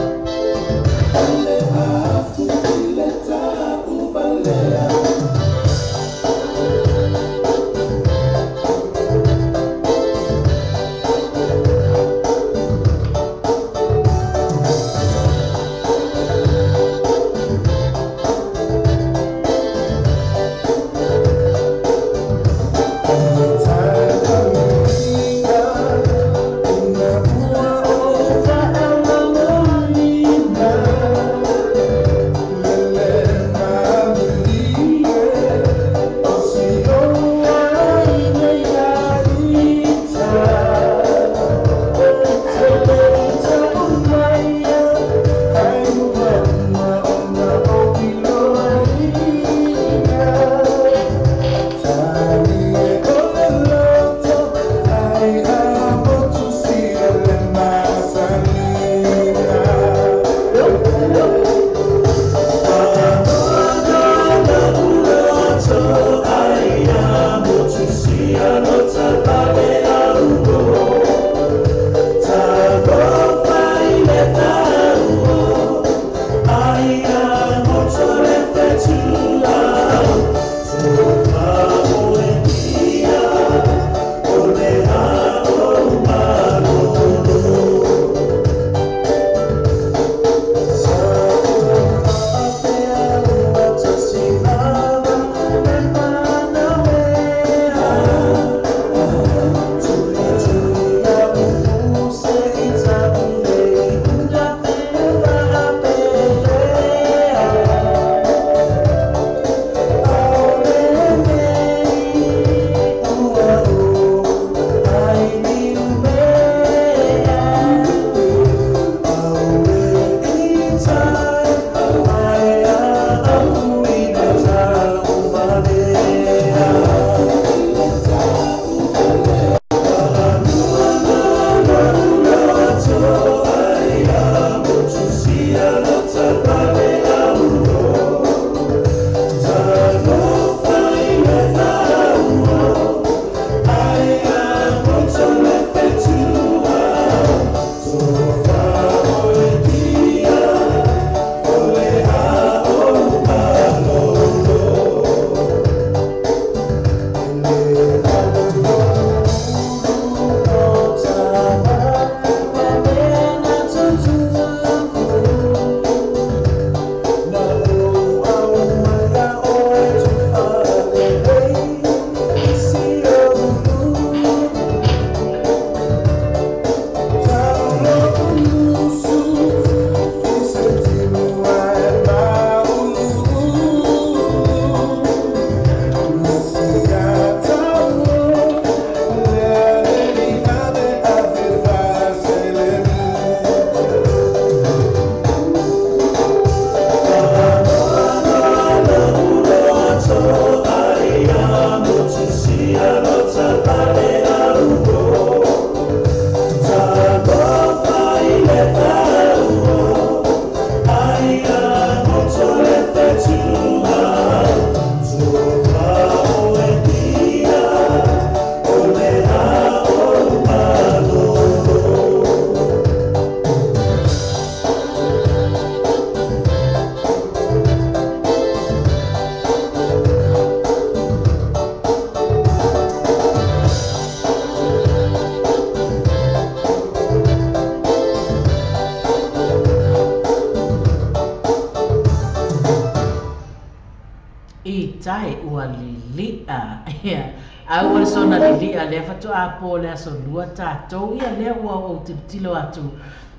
A: tai ua lilia ia au wale sona lilia le fatu a po le aso lua tātou ia lea ua o tilo atu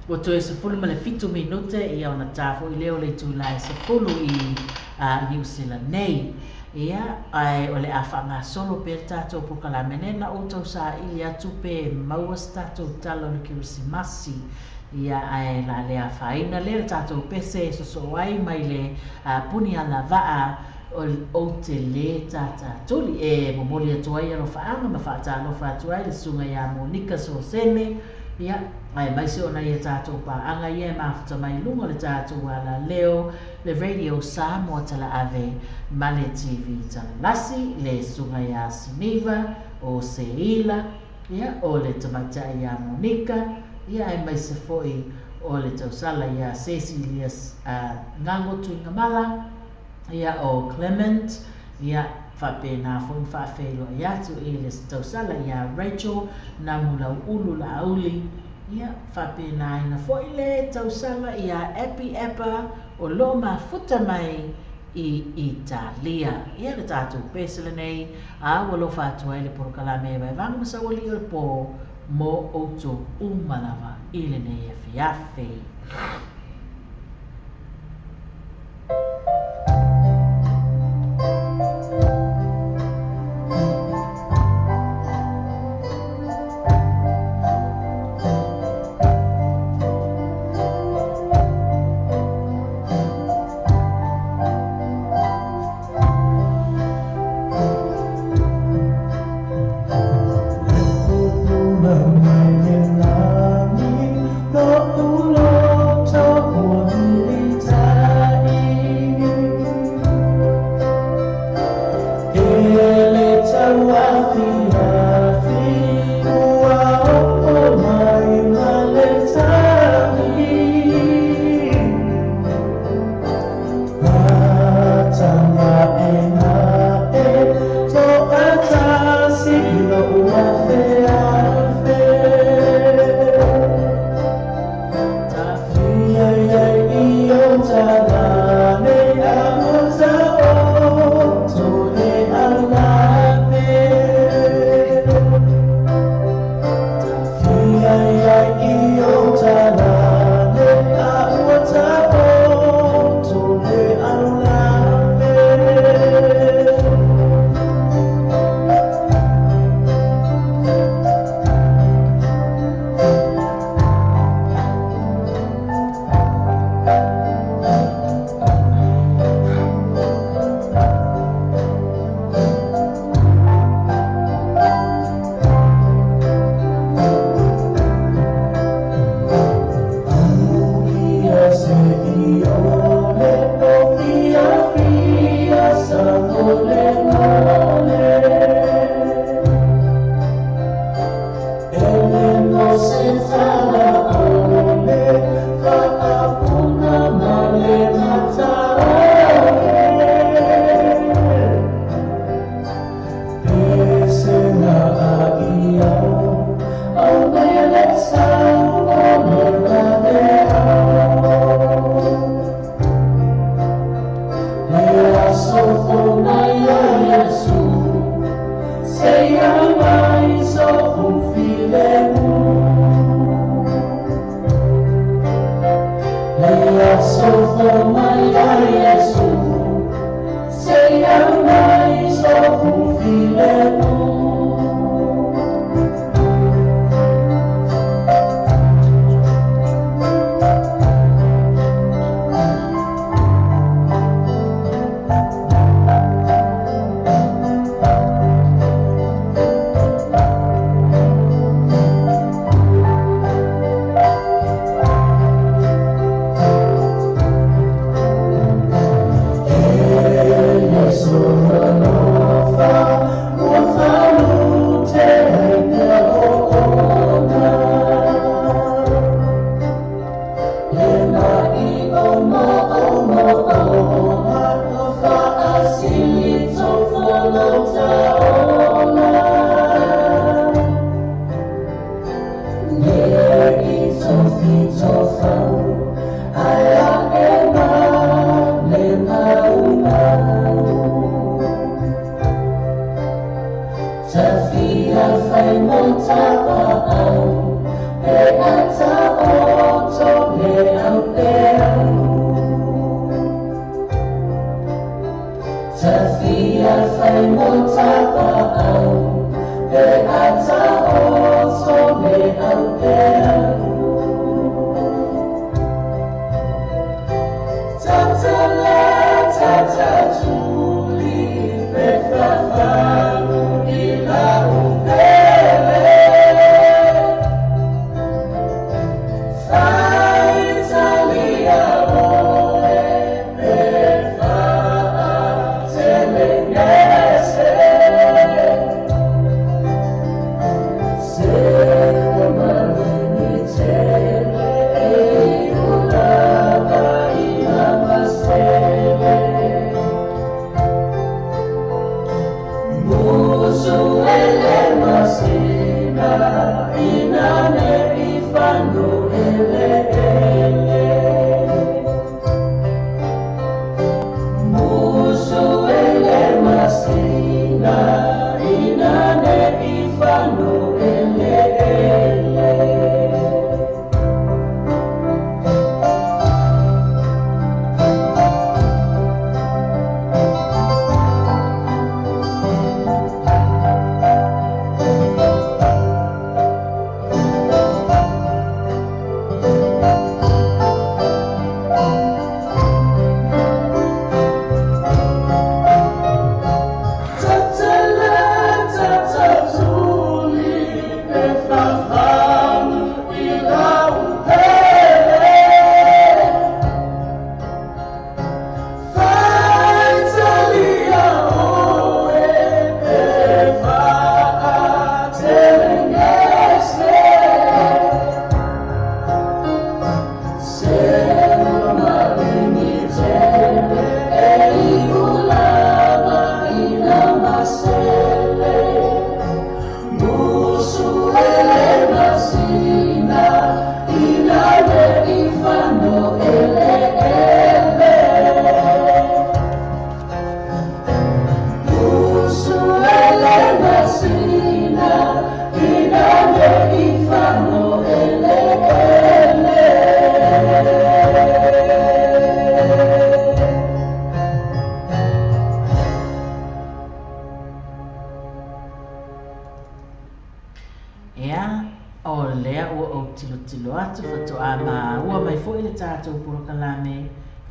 A: o to e sefulu ma le fitu minute ia ona tāfo i leo le tūlai sefulu i New Zealand nei ia ai ole afanga solo per tato pokala menena o tau sa ili atu pe maua tato talo le Krismasi ia ai la le afaina le tato pese so ai mai le puni ala vaa o te le tata tuli e momoli atu ai alo faanga ma faata alo faatu ai le sunga ia Monika so seme ia ai mai se ona ia tato pa anga ia mafuta mai lunga le tato ala leo le radio Samoa tala ave ma le TV tala lasi le sunga ia Siniva o Seila ia o le tamata ia Monika ia ai mai se foi o le tausala ia Cecilia ngango tuinga mala ia o Clement ia whapena fun whawhelo iatu i le tausala ia Rachel na mula ulu la auli ia whapena ina foi le tausala ia Epi Epa o loma futa mai i Italia ia le tatu pesele nei a walo fatu ai le porokalame vai vanga masawali o po mo oto umalava i le nei fiafe.
F: Yes,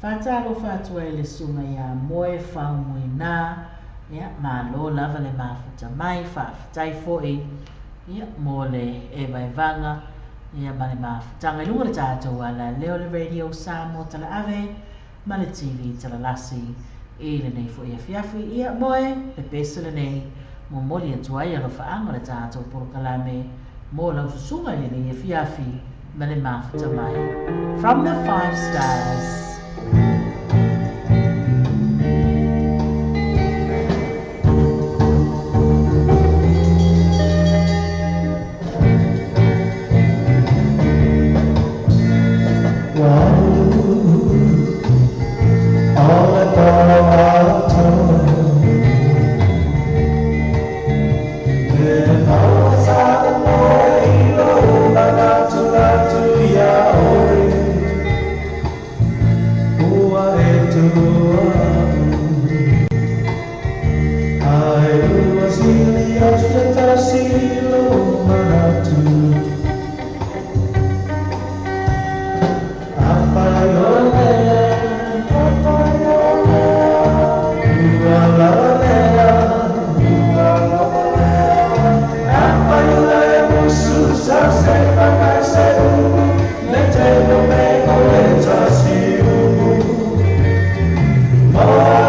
A: Fatalo fatua ele sunga ya moe whaumuina ia malo lava le mafuta mai whaafutai fo'i ia mole e vai vanga ia male mafutanga ilunga le tātou ala leo le radio Samoa tala ave ma le TV tala lasi i le nei fo'i a fiafi ia moe le pesa le nei mo moli atuai alo whaanga le tātou porokalame mo lau susunga le nei a fiafi ma le mafuta mai from the 5 stars.
F: Oh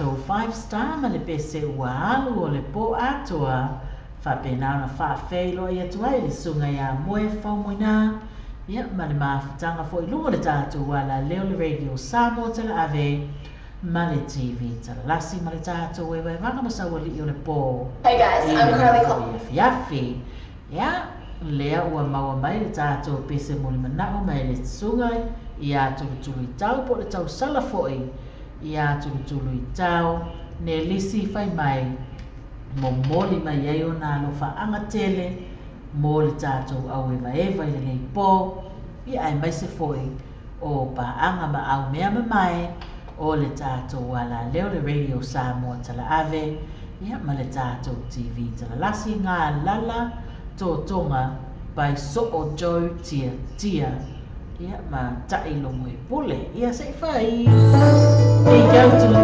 A: tātou 5 star ma le pese ua alu o le po atua whapena na whawhelo ia tuai le sunga ia moe whaumuina ia ma le mawhitanga fo i lunga le tātou wala leo le radio Samoa tala ave ma le TV tala lasi ma le tātou e wanga masawa li o le po.
F: Hey guys, I'm Carly Cole.
A: Fiafi ia lea ua maua mai le tātou pese mo le manao mai le sungai ia tulu i tau po le tau sala foi ia tulu i tau ne lisi fai mai mo moli mai ai o nā lo whaanga tele mo le tātou au eva i le nei po ia ai mai se foi o paanga ma au mea mai o le tātou wala leo le radio Samoa tala ave ia ma le tātou TV tala lasi ngā lala tō tonga pai so o Joe tia ia ma tai longo e pule ia se fai e kau tulu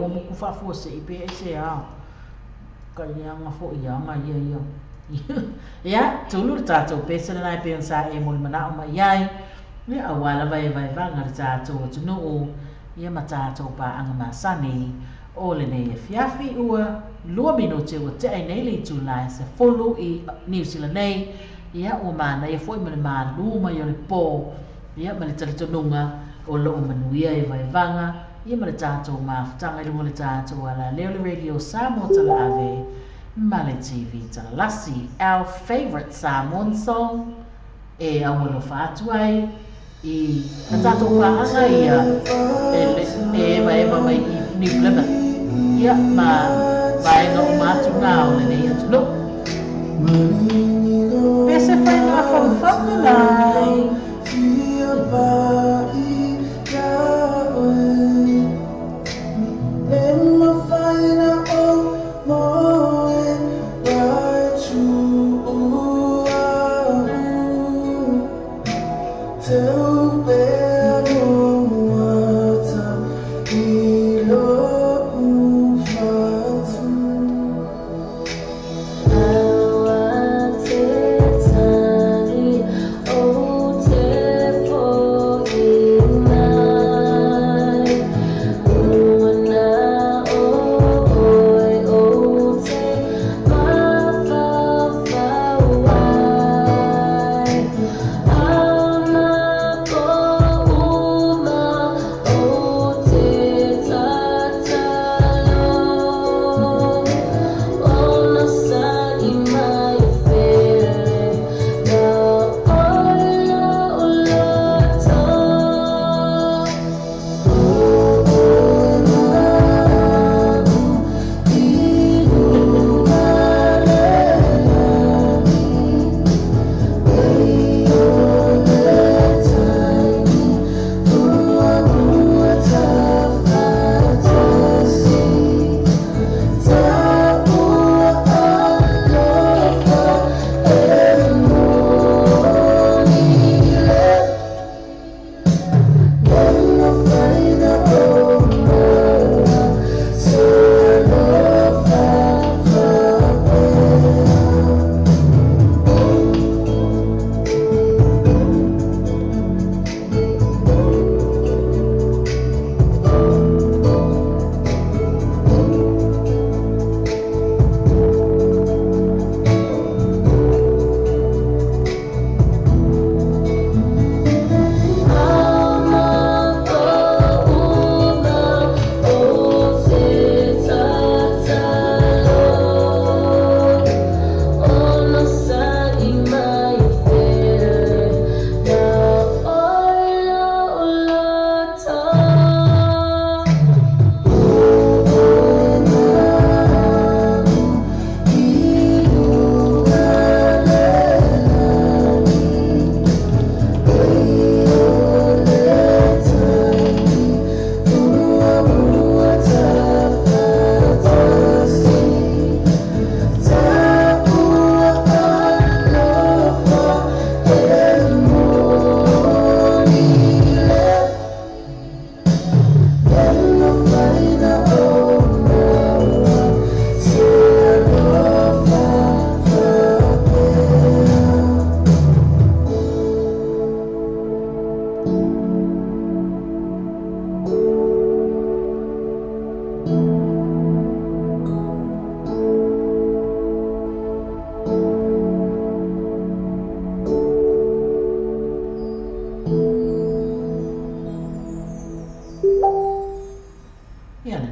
A: o mo ku fa fo se I pe se a ka ia nga fo ia nga ia ia tulu tato pe se na pe sa e mo mana o mai ai ni awala vai va nga tato tu no o ia matato pa anga masani o le nei fiafi ua lua minuti o te ai nei le July se folu I New Zealand nei ia o mana ia foi mana luma ia le po ia ma le talitonunga o lo manuia e vai vanga ia ma le tato mafutanga I le tato ala leo le radio Samoa tala ave ma le TV tala lasi our favorite Samoan song e awalo fatu ai I tato wahanga ia e mai I New Plymouth ia ma vai no matu ngao le nei atu no pese fai na whawhanga lai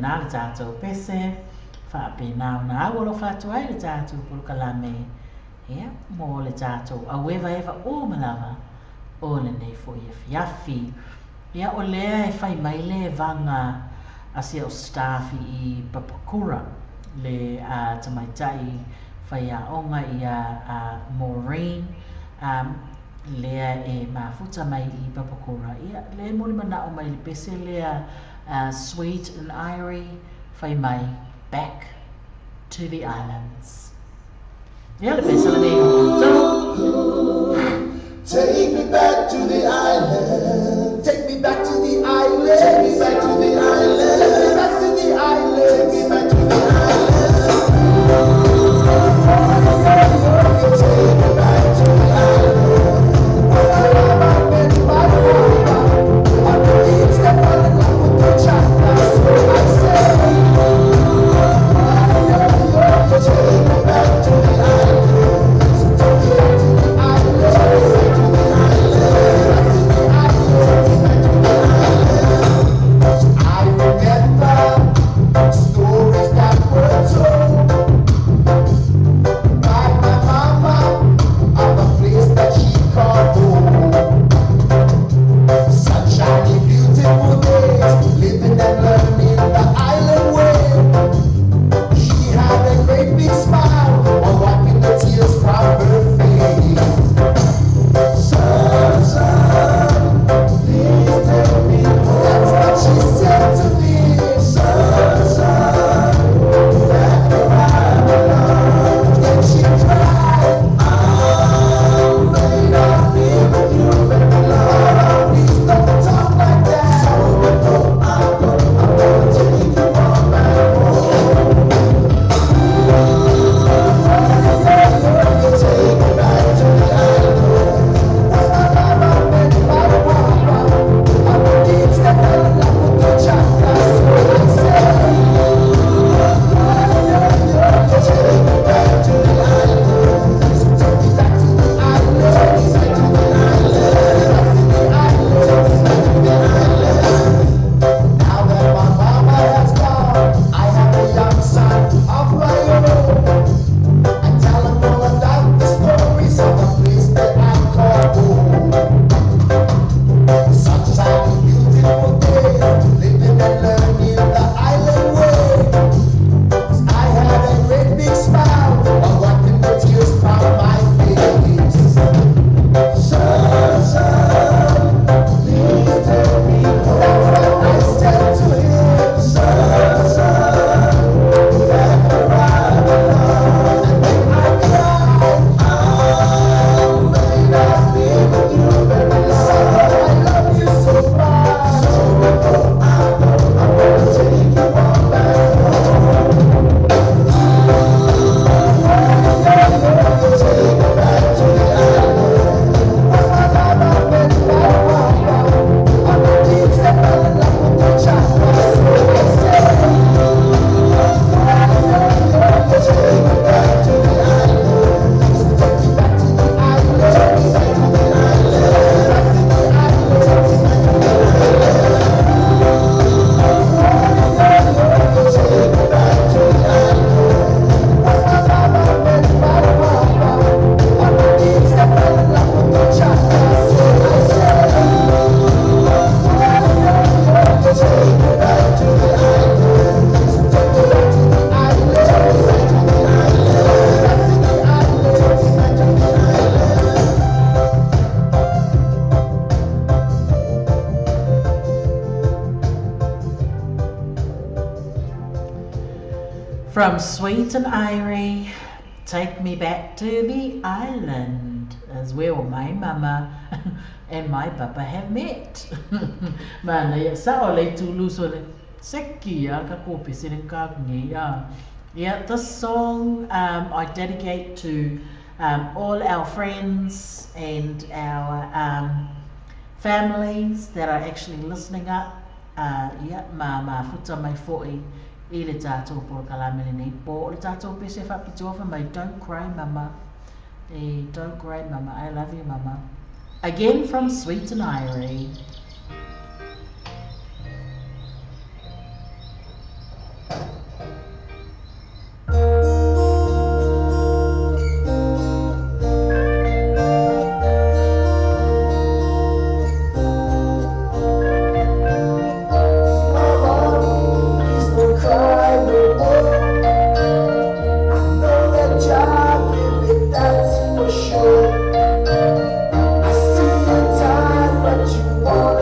A: na le tātou pese, whaape nāo na awalo whātu ai le tātou pulukalame, ia, mō le tātou awewa ewa o malawa, o le nei fo ia fiafi, ia o lea e whai mai le vanga asia o staffi I Papakura, le tamaitai whai a onga ia Maureen, lea e mafuta mai I Papakura, ia le moli mana o mai le pese lea Sweet and Irie, whai mai back to the islands. Ia le pese le nei o
G: Take me back to the island. Take me back to the island. Take me back to the island. Take me back to the island. take me back to the island.
A: From Sweet and Irie, take me back to the island, as where my mama and my papa have met. Mana ya sao le tulu so le seki ya ka kopi sirin ka ngi ya. Yeah, this song I dedicate to all our friends and our families that are actually listening up. Yeah, ma futa mai foi. I le tātou por kalamele nei po le tātou pese whapitofa mai don't cry mama. Don't cry mama, I love you mama. Again from Sweet and Irie.
G: I see a time, but you want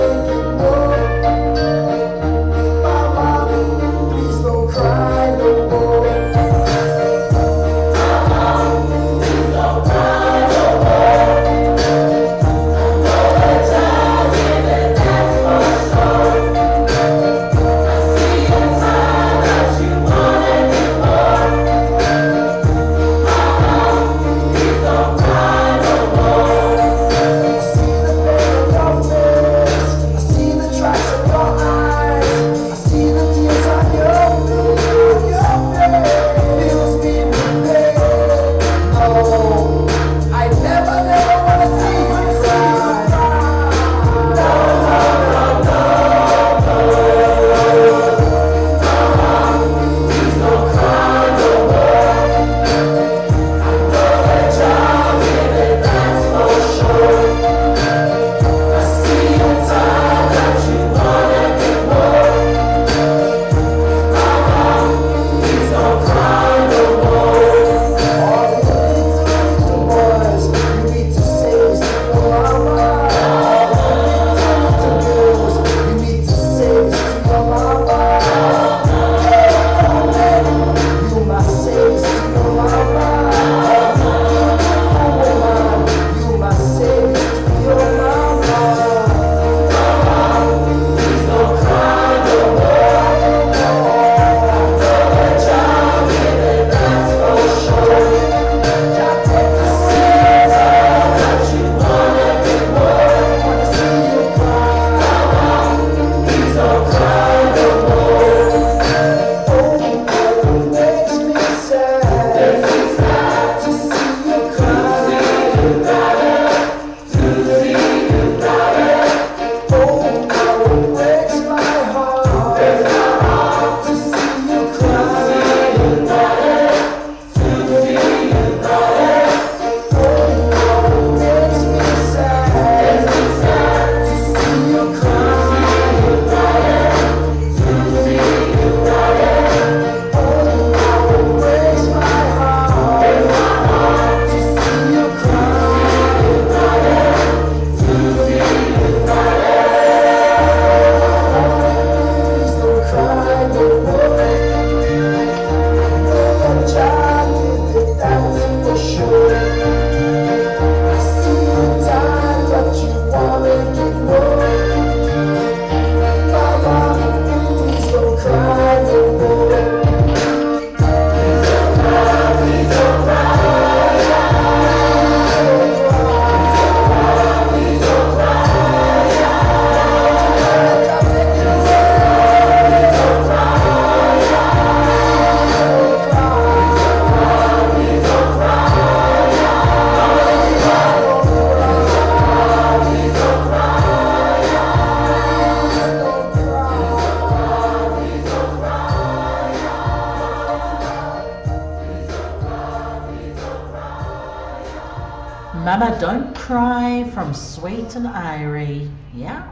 A: Mama Don't Cry from Sweet and Irie. Yeah.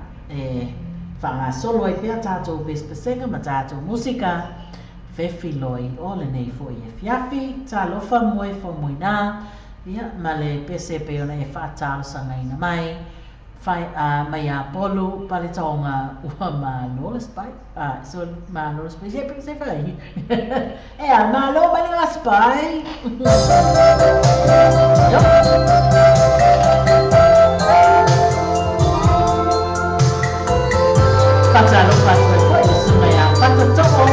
A: Whanga solo e pia tātou pespesenga ma tātou musika. Fefi loi o le nei fo i e fiafi. Tā lofa moe fo moina. Ia ma le pese pe ona e whaatalo sanga ina mai. Whai mai a polu pale taonga ua ma lola spai. So ma lola spai. Se pe se whai. Ma lo mani ngā spai. Pata lo pata ko e sunga ya pata toko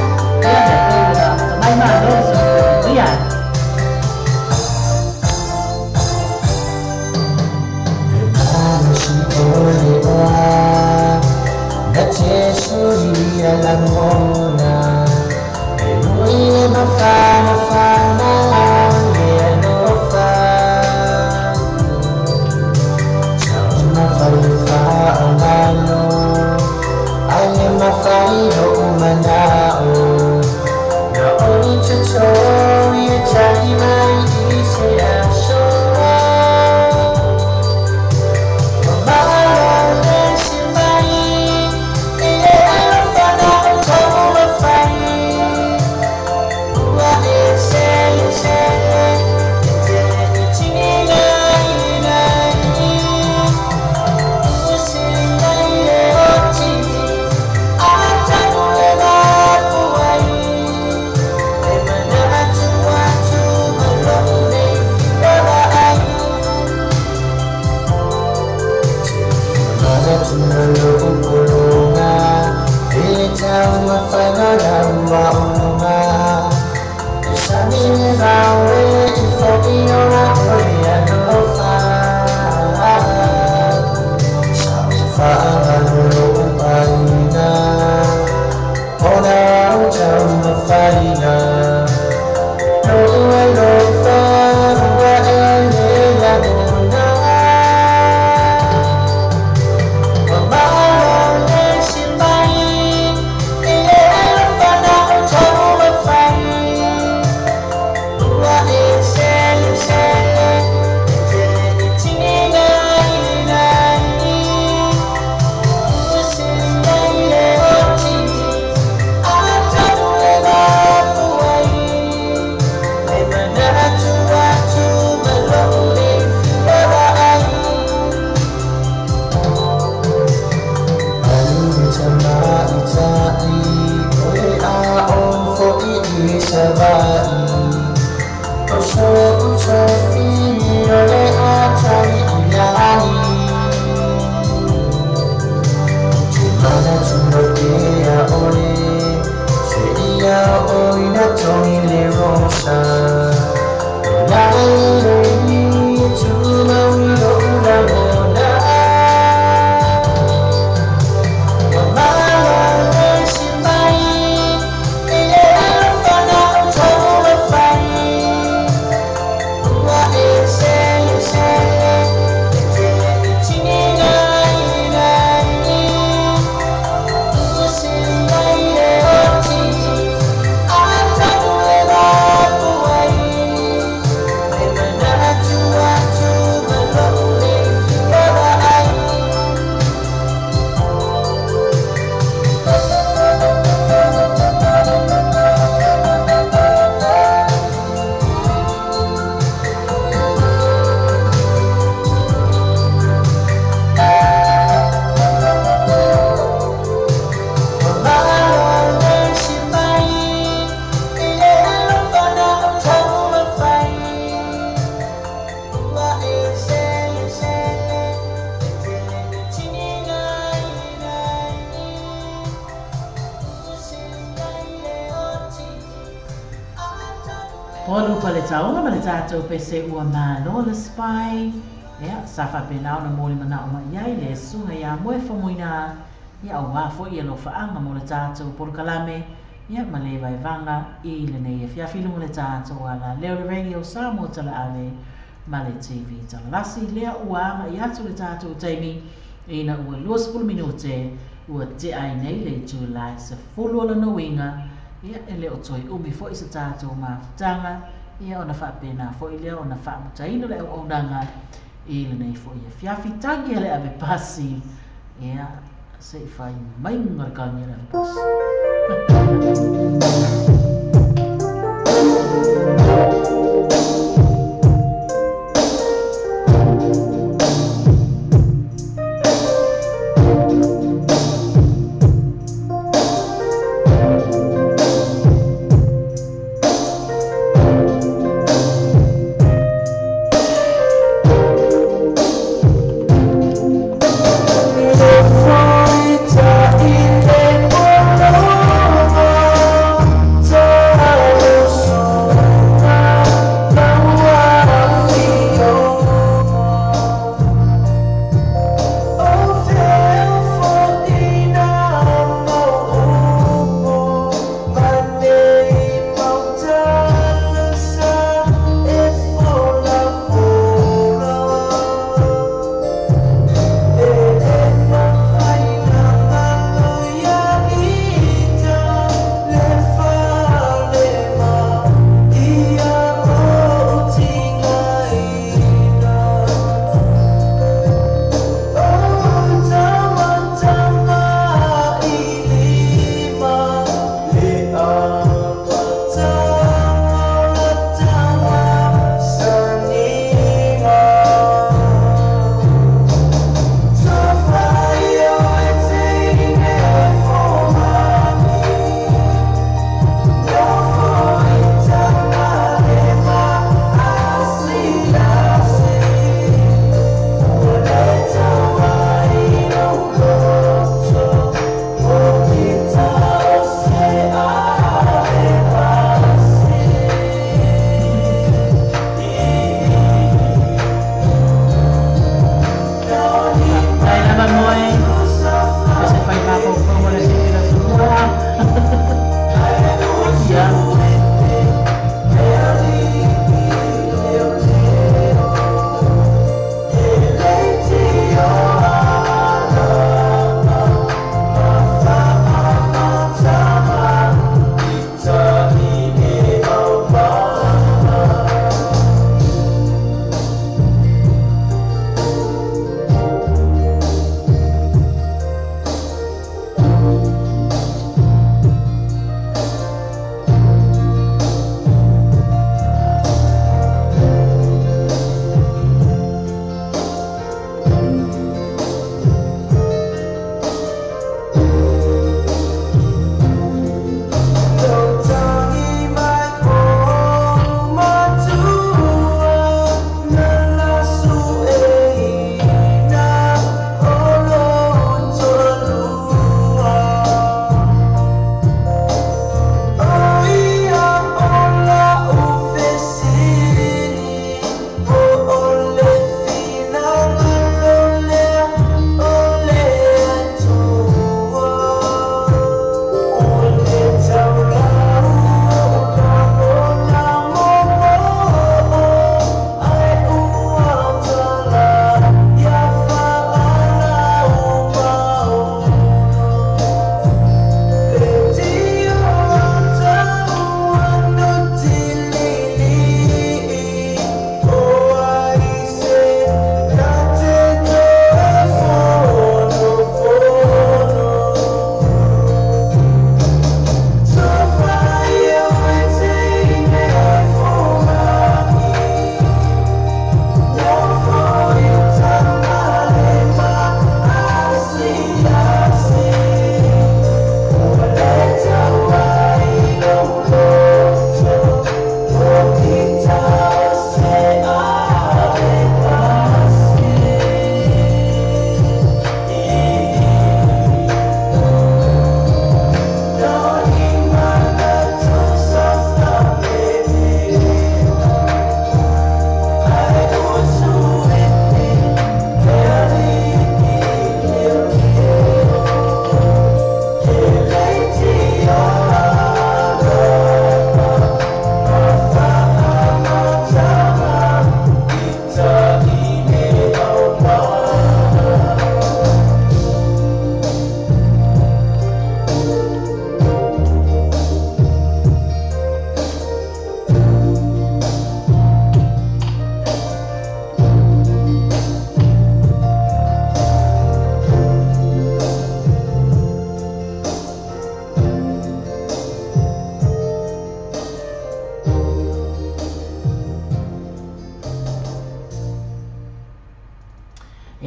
A: ya da ko da mai ma lo so ya
H: ana shi ko le wa da che suri ala mona e lui ma fa na e no fa ciao ma fa amalo Mafaido umanao na oni chocho ye chai mai ise ashoa Mama le simai ile alfana utomo mafai Ua ese Etele itini nai Usinga ile oti
A: Polu pale taonga ma le tātou pese ua ma lola spai. Ia, safa penao na mōli mana o ma iai le sunga ia moe whamoina. Ia au wafo ia lo whaanga mo le tātou polu kalame. Ia ma le vai vanga i le nei e fiafilu mo le tātou ala leo le radio Samoa tala ale ma le TV tala lasi. Lea ua ama i atu le tātou taimi ina ua 20 minute ua te ai nei le July se fulu ala no winga. Ia e leo toi umi fo isa tātou mawhutanga. Ia ona whapena fo i leo ona whamutaino le au aunanga I le nei fo ia fiafi tangi le ave pasi ia se fai mai ngarkani le pasi.
H: So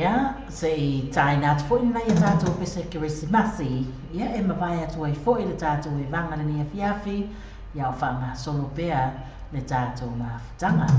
A: Ia, se I tai nāt fwoi na ia tātou pese Kirisimasi. Ia, e mawai atu ai fwoi le tātou e vanga le nia fiafi. Ia o whanga solo pea le tātou mawhitanga.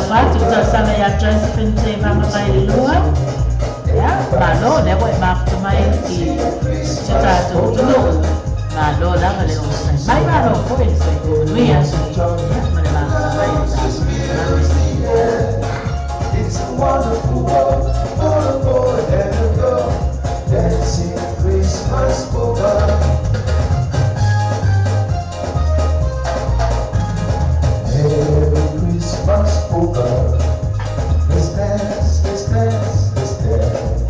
A: fatu ta sala ya Josephine te mama mai lua. Ya, malo le wa ma mai ki ta to no. Malo la le o sai. Mai malo ko il sai ko lui ya so. Ma le ma mai
G: It's a wonderful world for a boy and a girl dancing Christmas polka. Merry Christmas polka. Let's dance, let's dance, let's dance.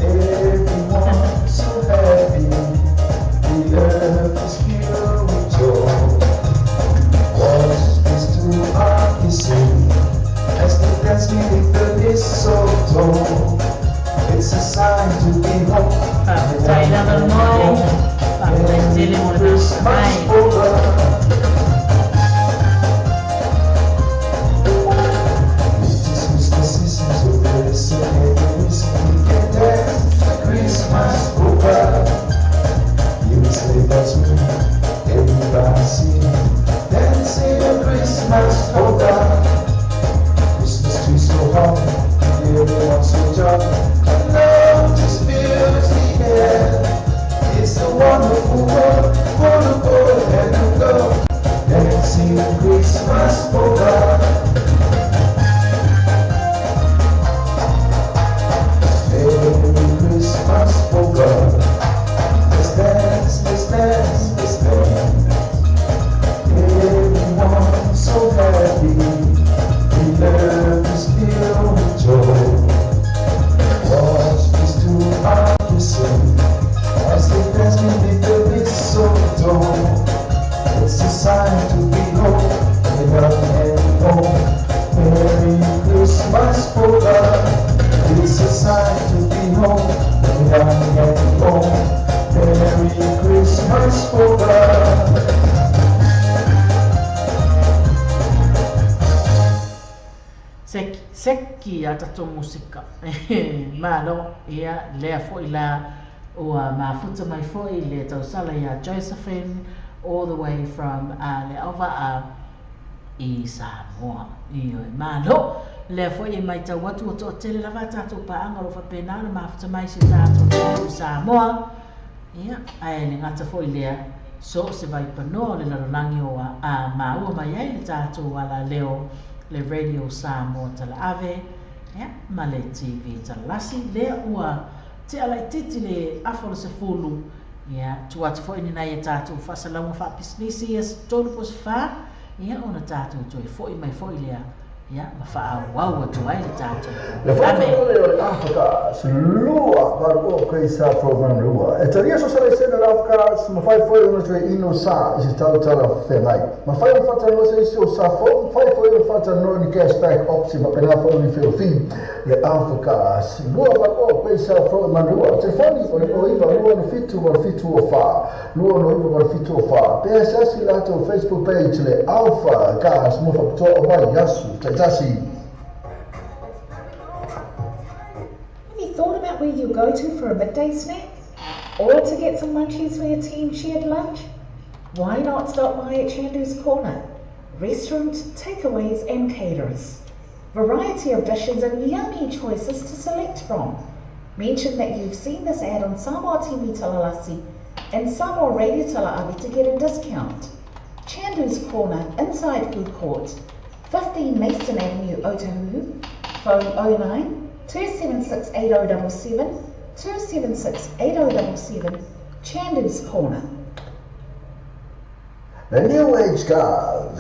G: Everyone so happy. The earth is filled with joy. Watch this to our kissing. As the dance music the mistletoe, it's a sign to be home. Christmas over. This is the season to bless and every reason we can dance the Christmas over. You say that's me, everybody see, dancing a Christmas over. So hot, everyone's so jolly, and love just fills the air. It's a wonderful world for the boy and the girl dancing Christmas polka. Merry Christmas polka. Let's dance, let's dance, let's dance. Everyone's so happy. The earth is filled with joy. Watch these two are kissing as they dance beneath the mistletoe. It's a sign to be home, without any home. Merry Christmas polka. It's a sign to be home, without any home. Merry Christmas polka.
A: Seki ya tato musika. Malo ia lea fo ila ua mafuta mai fo le tausala ya Josephine all the way from le ova I Samoa. Iyo malo lea fo I mai tau watu o to tele lava tato pa angalo fa pena le mafuta mai si tato Samoa. Ia ai le ngata fo lea so se vai pano le lalangi o a maua mai ai le tato wala leo le radio Samoa tala ave ya ma le TV tala lasi le ua te ala titi le afolo se fulu ya tu atu fo ini nai tatu fa salamu fa pisnisi es tolu pos fa ya ona tatu toi fo I mai fo ile ya ma fa wow tu ai le tatu
B: le foto le Afrika slua barco que sa program lua e taria so sale sena Afrika ma fai foi uno tre ino sa is tau tala fe mai ma fai un fata no se so sa fo fai foi un fata no ni cashback option ma pena fo ni feel fin le Afrika slua barco que sa program lua te fani o iva lua no fitu o fa lua no iva no fitu o fa pe asasi la to Facebook page le Alpha gas mo fa to o vai yasu Tassi.
C: Have you thought about where you'll go to for a midday snack? Or to get some munchies for your team shared lunch? Why not stop by at Chandu's Corner? Restaurant, takeaways and caterers. Variety of dishes and yummy choices to select from. Mention that you've seen this ad on Samoa TV Talalasi and Samoa Radio Talaavi to get a discount. Chandu's Corner, inside food court. 15 Mason Avenue, Otahuhu, phone 09 276 8077 276 8077, Chandu's Corner.
B: The new age cars,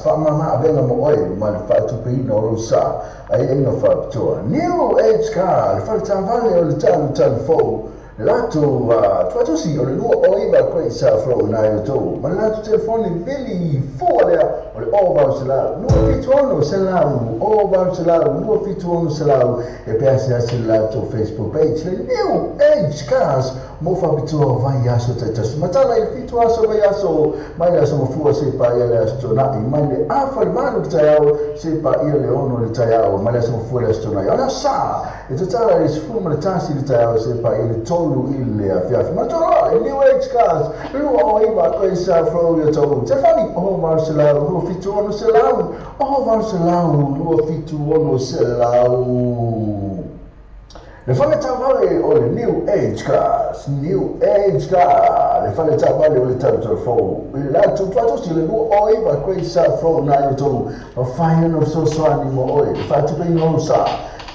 B: fa mama avena mo oi, ma fa tu pino rosa, ai no fa tu. New age car, fa tavale o le telefone. Lato tu si o le lua o iba koe sa flo na yo to ma lato telefoni bili fuole o le over sala no fitu ono sala over sala no fitu ono sala e pensa se lato Facebook page le new age cars mo fa bitua vai aso taitasu matala I fitu aso vai aso mai aso mafua se pa ia le aso tonai mai le afa manu ki taiao se pa ia le ono le taiao mai aso mafua le aso tonai ala sa e tatala le sifu ma le tasi le taiao se pa ia le tolu I le afiafi matola e New Age Cars lua o iwa koe sa fro ia tau te fani o marcelau lua fitu ono se lau o marcelau lua fitu ono se lau le fale tavale o le New Age Cars, New Age Car, le fale tavale o le telefon. Le la tu pato si le lu oi va quei sa fro na yo to, o fai no so so animo oi, fa tu pe no sa.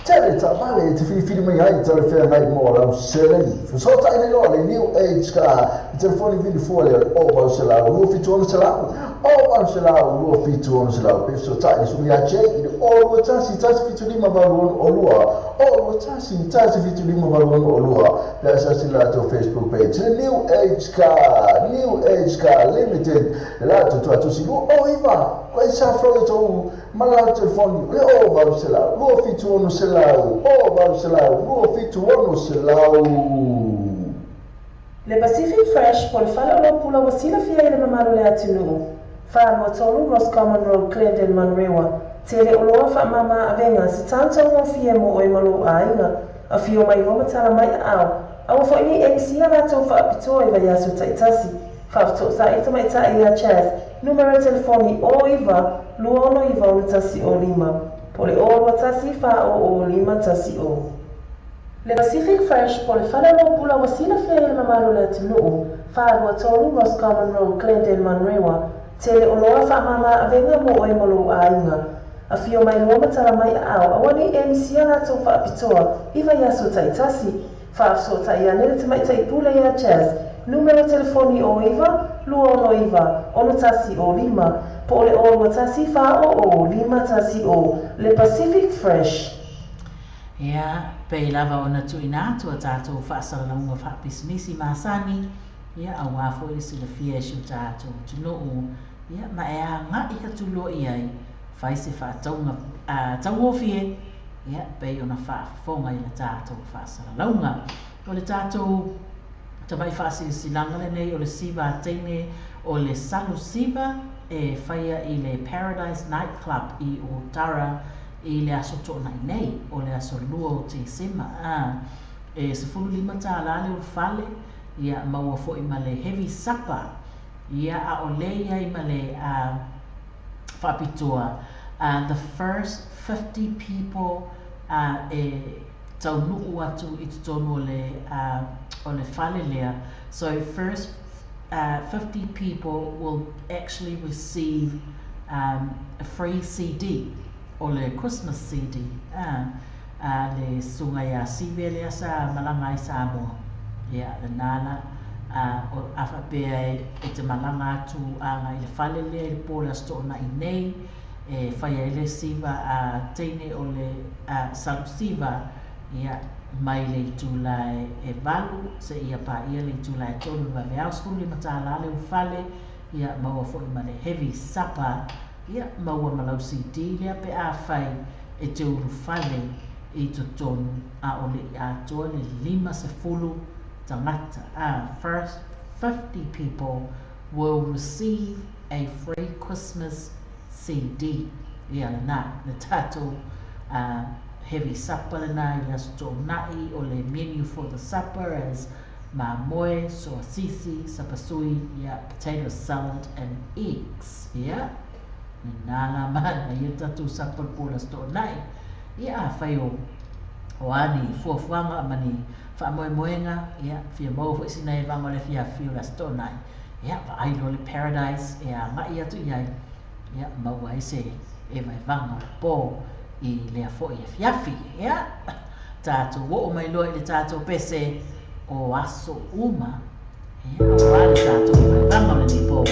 B: Tele tavale te fili mai ai telefone mai mo la selen. So ta ne lo le New Age Car, il telefono vidi fuori o va se la, lu fitu on se la. O va se la, lu fitu on se la. Per so ta su mi ace, o lu tasi fitu di ma va o lua. O tasi fitu lima valuan o lua le asasi lato Facebook page le New Age Car Limited le lato tu atusi lu o iva koe sa froe tau malau telefoni le o valu selau lua fitu ono selau o valu selau lua fitu ono selau
I: le Pacific Fresh po le fale o lo pula wasila fia I le mamalu le atinu fa motolu Roscommon Road Clendon Manrewa Tele o loa wha mama avenga se tāntau o fia mo oi malo a inga a fio mai roma tala mai au. Awa fo ini MC a rato wha apitoa I vai aso taitasi. Whafto sa ita mai ta I a chas. Numero telefoni o iwa, lua ono iwa o tasi o lima. Pole o lua tasi wha o lima tasi o. Le Pacific Fresh pole whale lo pula wasila fia I le mamalo le atunuu. Wha lua tolu Roscommon Road Clendon Manrewa. Tele o loa wha mama avenga mo oi malo a inga. A fio mai lua matala mai au, awani MC a rato wha apitoa, iwa yaso taitasi, wha afso ta ia nere te mai taipule ia chaz, numero telefoni o iwa, lua ono iwa, ono tasi o lima, po ole o lua tasi wha o lima tasi o, le Pacific Fresh.
A: Ia, pei lava ona tuina atu a tātou whaasalaunga whapismisi māsani, ia a wafo I sila fia siu tātou tunuu, ia ma e a ngā I ka tulo I ai, fai se whaataunga tauofie, ia, pei ona whaafonga I le tātou whaasalaunga. O le tātou tamai whaasisilanga le nei o le siva teine o le salu siva e whaia I le Paradise Nightclub I Otara I le aso tōna I nei o le aso lua o te sema. E se fulu lima tā lale o fale, ia maua fo I ma le heavy supper, ia a o le ia I ma le whapitoa. The first 50 people e tau nuu atu I tutono o le fale lea. So first 50 people will actually receive a free CD o le Christmas CD. Le sunga ia sive lea sa malanga I Samoa. Ia le nana o afa pea e te malanga atu anga I le fale lea I le pōle astona I nei e whaia I le siva teine o le salusiva ia mai le tūlai e valu se ia pa ia le tūlai tonu wa le auskulu I matālale u fale ia maua fo I ma le heavy supper ia maua malau CD lea pe a whai e te uru fale I to tonu a o le atoa le 50 tangata. First 50 people will receive a free Christmas CD. Ia na le tato heavy supper na I asto nai o le menu for the supper as mamoe, soasisi, sapasui, ia potato salad and eggs. Ia nala mana ia tatu supper pula sto nai. Ia whaio o ani fuafuanga mani whaamoemoenga, ia fia mau fo isi nei vanga le fia fiu la sto nai. Ia whaailo le Paradise, ia ngai atu iai. Ia maua ese e mai vanga po I lea fo I fiafi. Ia tātou o mai loa I le tātou pese o aso uma. Ia o ali tātou mai vanga le ni po.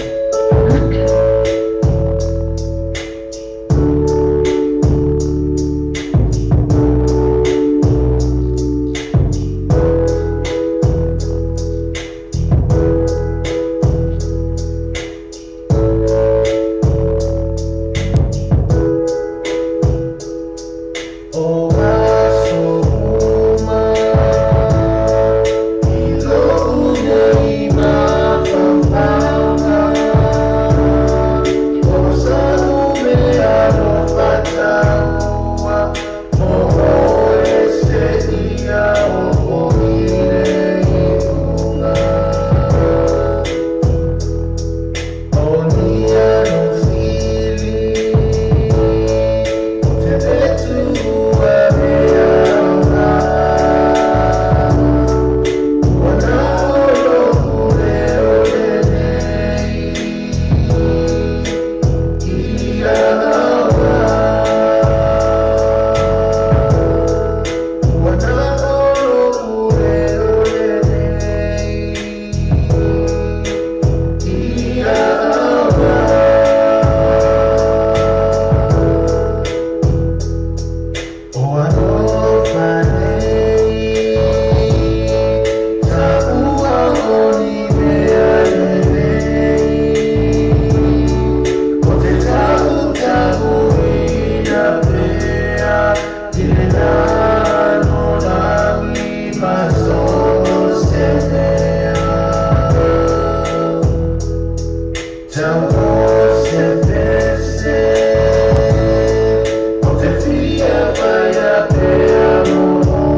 G: Oh, my soul, my Vaya, te amo.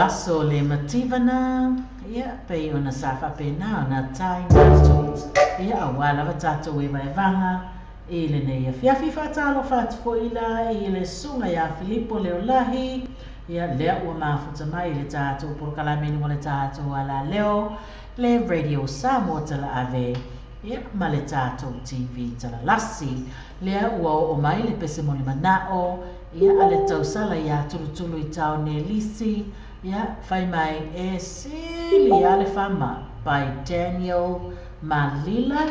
A: aso le mativana ia pe ona safa pe na ona tai na ia awala vatato e vai vanga i le nei fiafi fatalo fat foila i le sunga ya Filippo Leolahi ia lea ua mafuta mai le tato por kalameni mo le tato ala leo le Radio Samoa tala ave ia ma le tato TV tala lasi lea ua o mai le pese mo le manao ia ale tausala ia tulutulu i tau ne lisi ia fai mai e sili ale fama by Daniel Malila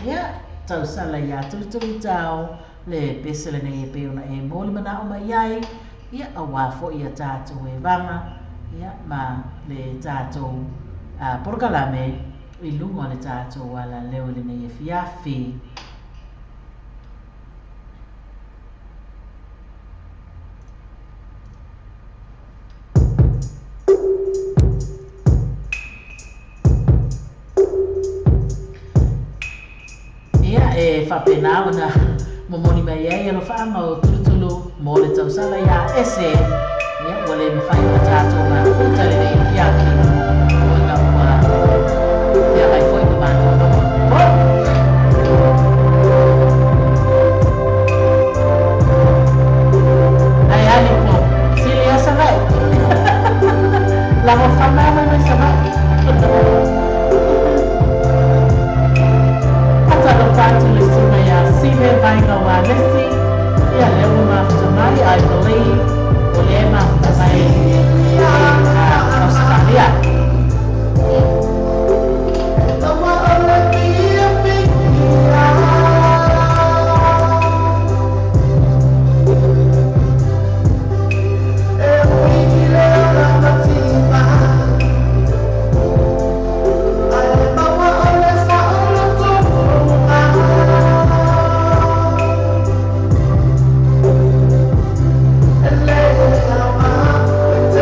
A: ia tausala ia tulutulu i tau le pese le nei e peona e mo le manao mai ai ia awafo ia tato e vanga ia ma le tato porkalame i lungo le tato wala leo le nei e fiafi ia e whapena ona momoni mai ai alo whaama o tulutulu mo le tausala ia ese ia wale mawhai o tato ma kuta le nei fiaki o na ua ia kai foi ka manu ai ali po sili a savai la mo whama mai savai Tato le suna ia sive vai ka wa lesi ia le uma mai I believe o le ma mai Australia
H: Let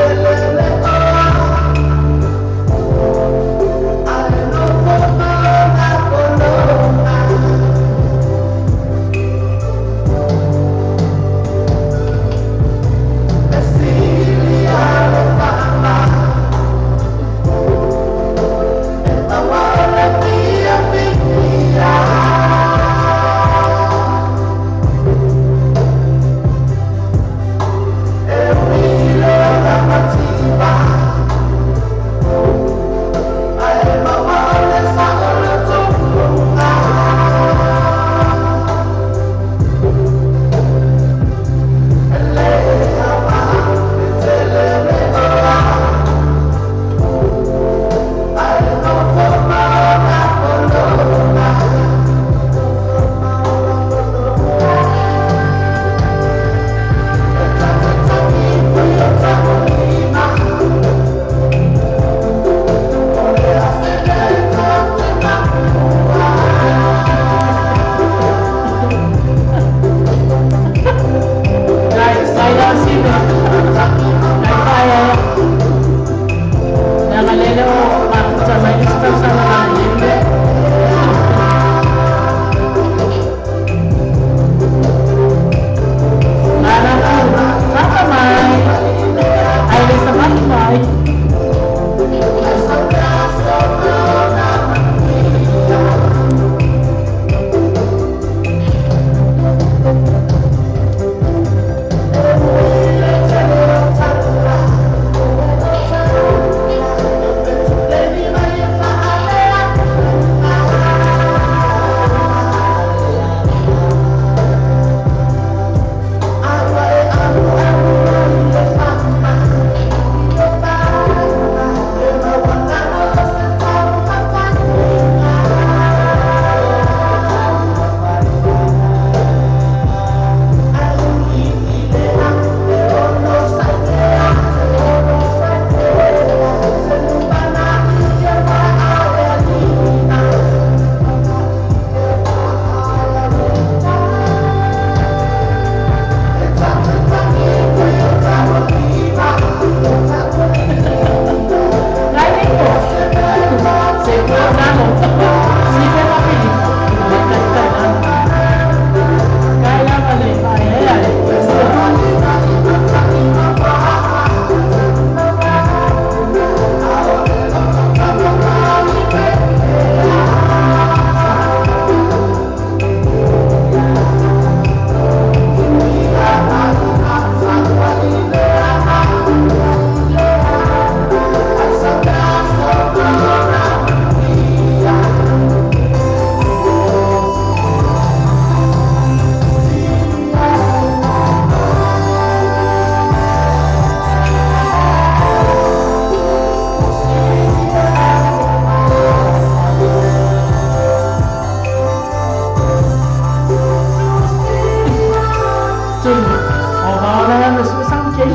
A: Ahora nos usamos quién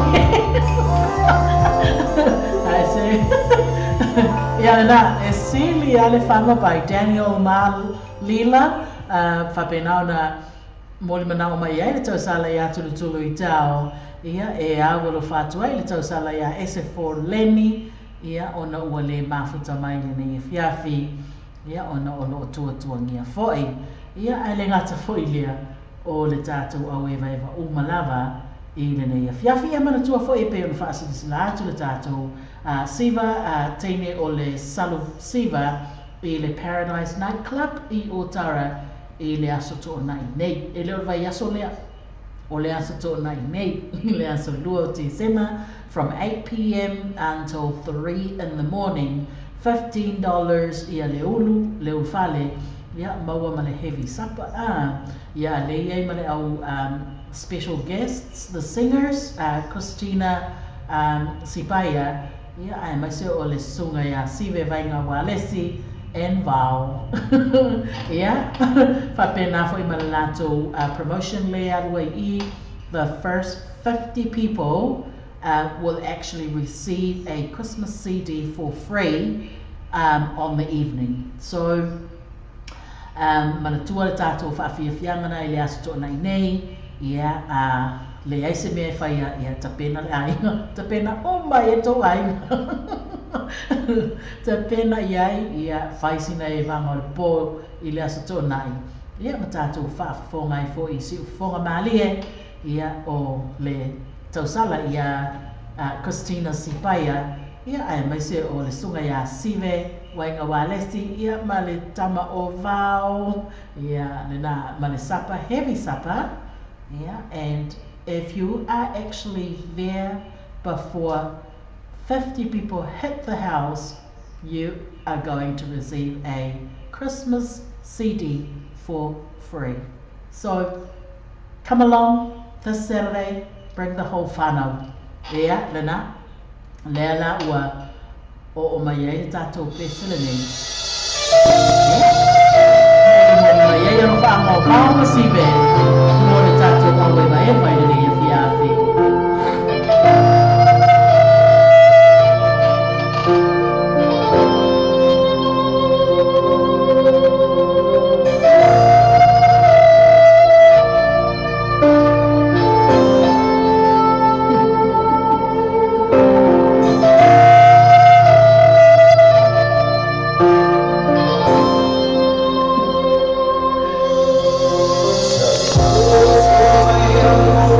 A: Así. Ya na, Celia le fama by Daniel Mal Lila, fapenau na moli manau mai ai le tau sala ya tulu I tau. Ia e awalo fatua I le tau sala ya SF4 Lenny, ia ona ua le mafuta mai le nei fiafi, ia ona o loo tuatua ngia foi. Ia ai le ngata foi lea o le tātou au eva umalava I le nei fiafi ia mana tua foi pe o le whaasilisila atu le tātou Siva teine o le Salu Siva I le Paradise Nightclub I Otara I le aso to nai nei. E leo vai aso lea o le aso to nai nei. Le aso lua o te sema from 8 p.m. until 3 in the morning. $15 ia le ulu, le ufale, ia maua ma le heavy supper. Ia le iei ma le au special guests, the singers, Christina Sipaya, ia ai mai se o le sunga ia sive vainga walesi, and Val. Yeah, whapena fo I malalato promotion le aruai I. The first 50 people will actually receive a Christmas CD for free on the evening. So, manatua le tātou whaafiafiangana I le aso tō nei nei, ia le aise mea whaia ia tapena le ainga, tapena o mai e tō ainga. Tapena iai ia whaisina e wanga le pō I le aso tō nei. Ia ma tātou whaafonga I fo I si ufonga malie, ia o le tausala ia Christina Sipaya, ia ai mai se o le sunga ia sive, wainga walesi, ia ma le tama o vau, ia le na ma le supper, heavy supper, yeah, and if you are actually there before 50 people hit the house, you are going to receive a Christmas CD for free. So come along this Saturday, bring the whole whanau. Ea, lena, leala ua o mai e tātou pesile nei. O mai e anu whaanga o kāma sibe, mo le tātou awe vai e vai nei e whiawhi.
G: Oh,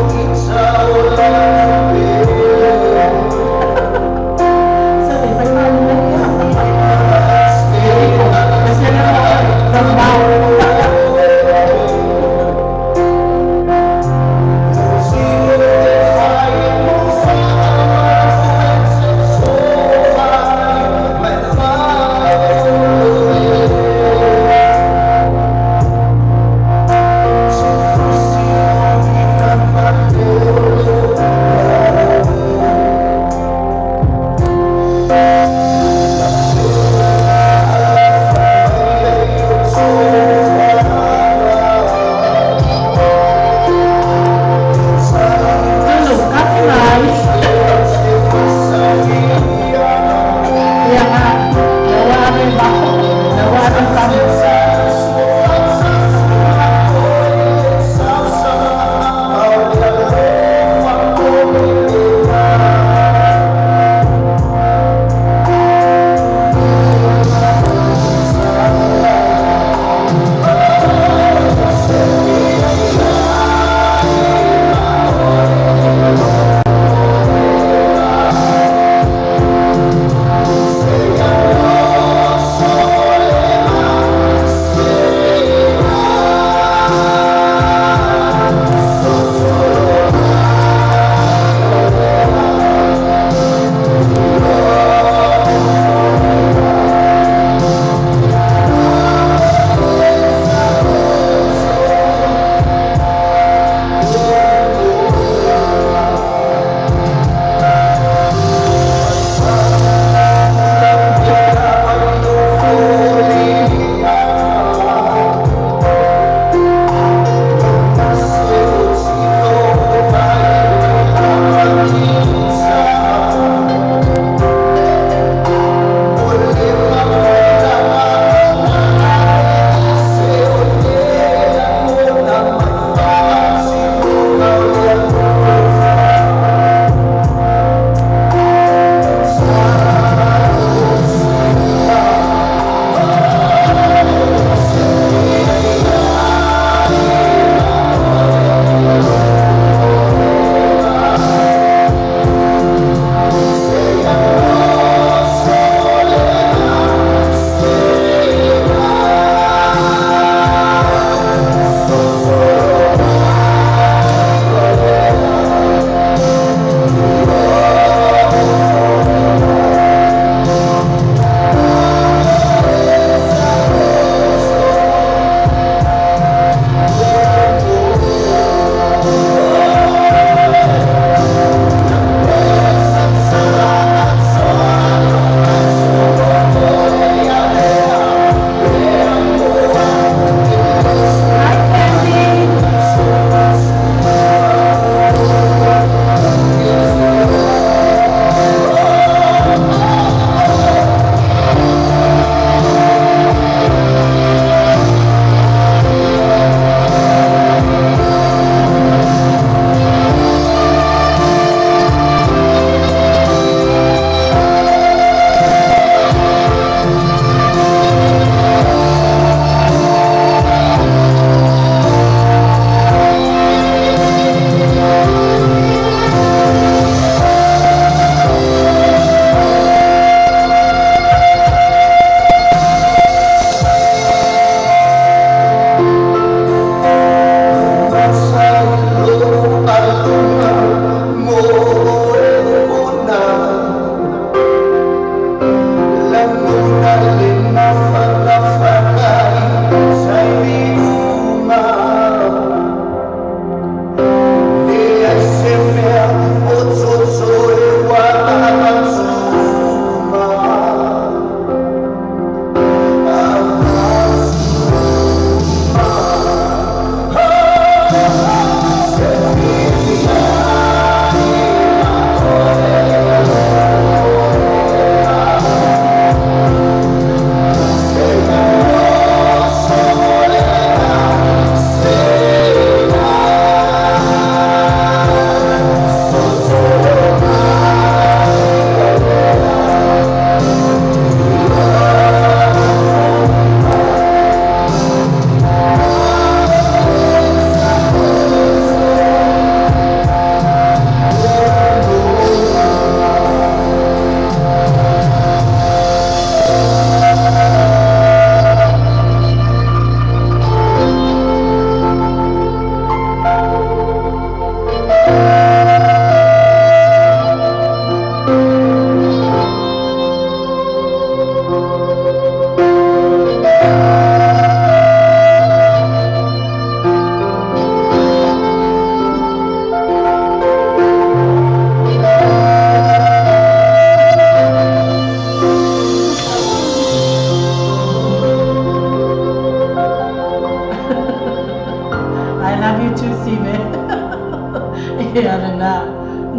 A: le na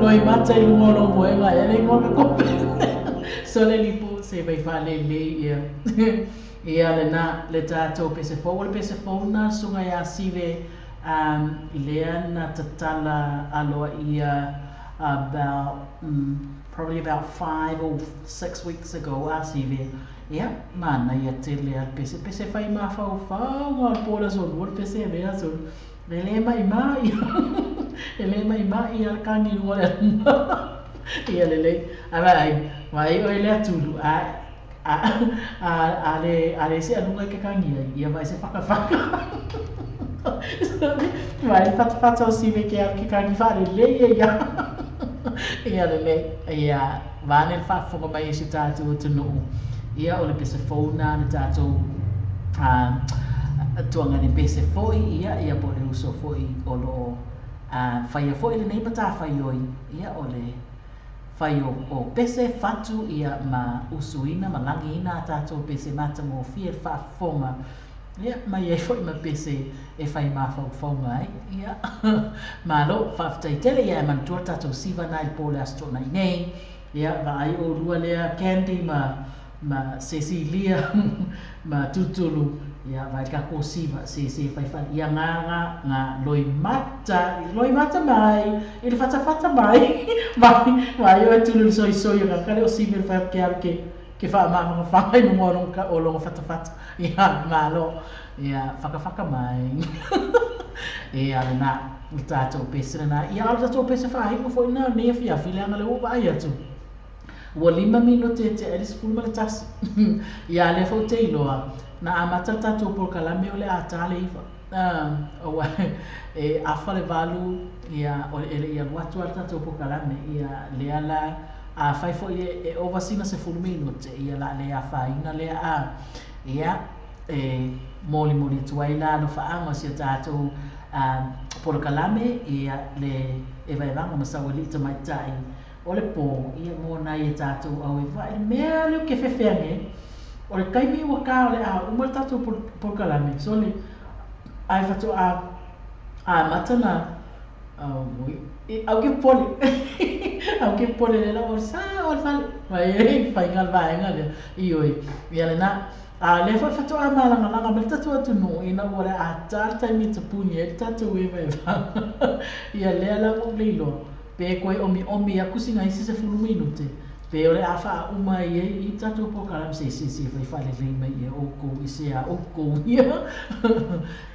A: loi mata I ngolo mo e ngai le ngolo ko so le lipo se vai fa le ia ia le na le tato pe se fo na sunga ya sive lea na tatala aloa ia about probably about 5 or 6 weeks ago sive ia mana ia te lea pe se fai ma fa ngol pola so wor pe se vea so le mai ia kangi ngole ia le vai oi le tulu ale se alunga ke kangi ia vai se faka vai fata o sive ke kangi fare le ia ia vane fa fo mai se tatu tunu ia ole pese fona na tatu tuanga ni pese foi ia po le uso foi olo fai foi le nei mata fai oi ia ole fai o pese fatu ia ma usuina malangi ina tatu pese mata mo fie fa fonga ia mai e foi ma pese e fai ma fa fonga ia ma lo fa tai tele ia man tu tatu siva nai po le astro nai nei ia vai o rua le candy ma Cecilia ma tutulu ia vai ka ko siva se fai fa ia nga loi mata mai ele fata mai vai o tulu so ia ka o siva fa ke fa ma fa no ngoro ka o lo fata ia malo ia faka mai ia na tato pese na ia al tato pese fa hi fo na ne fia fila ngale o ba ia tu o 5 minuto te eles fulma le tas ia le fo te loa na amata tato por kalame ole atale ifa o e afa le valu ia o ele ia watu al tato por kalame ia le ala a fai fo e ovasina se full minuto ia la le afa ina le ia moli tuaila no fa anga se tato por kalame ia le e vai vanga masawalita mai tai ole po ia mo na ia tato au e vai mea le ke fefeange ole kai mi wa ka ole uma tato por kalame so le ai fatu matana au ke pole le la o sa o fal vai fai ngal vai ngal ioi ia le na le fatu malanga bel tatu atu no ina ora atar tai mi tpunye tatu e vai ia le la mo lilo pe koe omi akusinga isi se fulu minute pe ole afa uma i tatu po kalam se vai fale le mai e oko isi a oko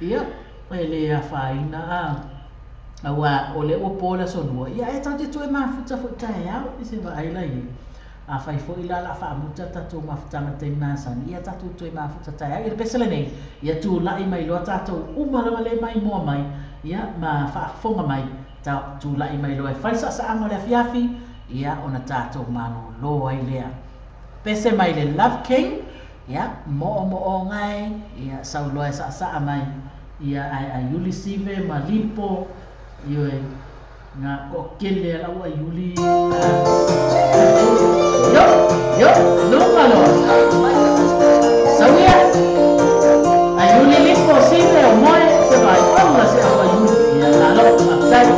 A: ia ele afa ina awa ole o pola sonua ia e tatu tu e mafuta futa ia isi va ai lai afa fo ila la fa muta tatu mafuta mate nasan ia tatu tu e mafuta ta ia pesele nei ia tu la i mai lo tatu uma la le mai mo mai ia ma fa fonga mai tu la i mai lo e falsa sa amo le fiafi ia ona tato mano lo ai lea pese mai le love king ia mo ngai ia sau lo e sa mai ia ai yuli sive malipo yo nga ko kele la wa yuli yo no malo sawia ai yuli lipo sive o moe se vai alla se wa yuli ia la lo matai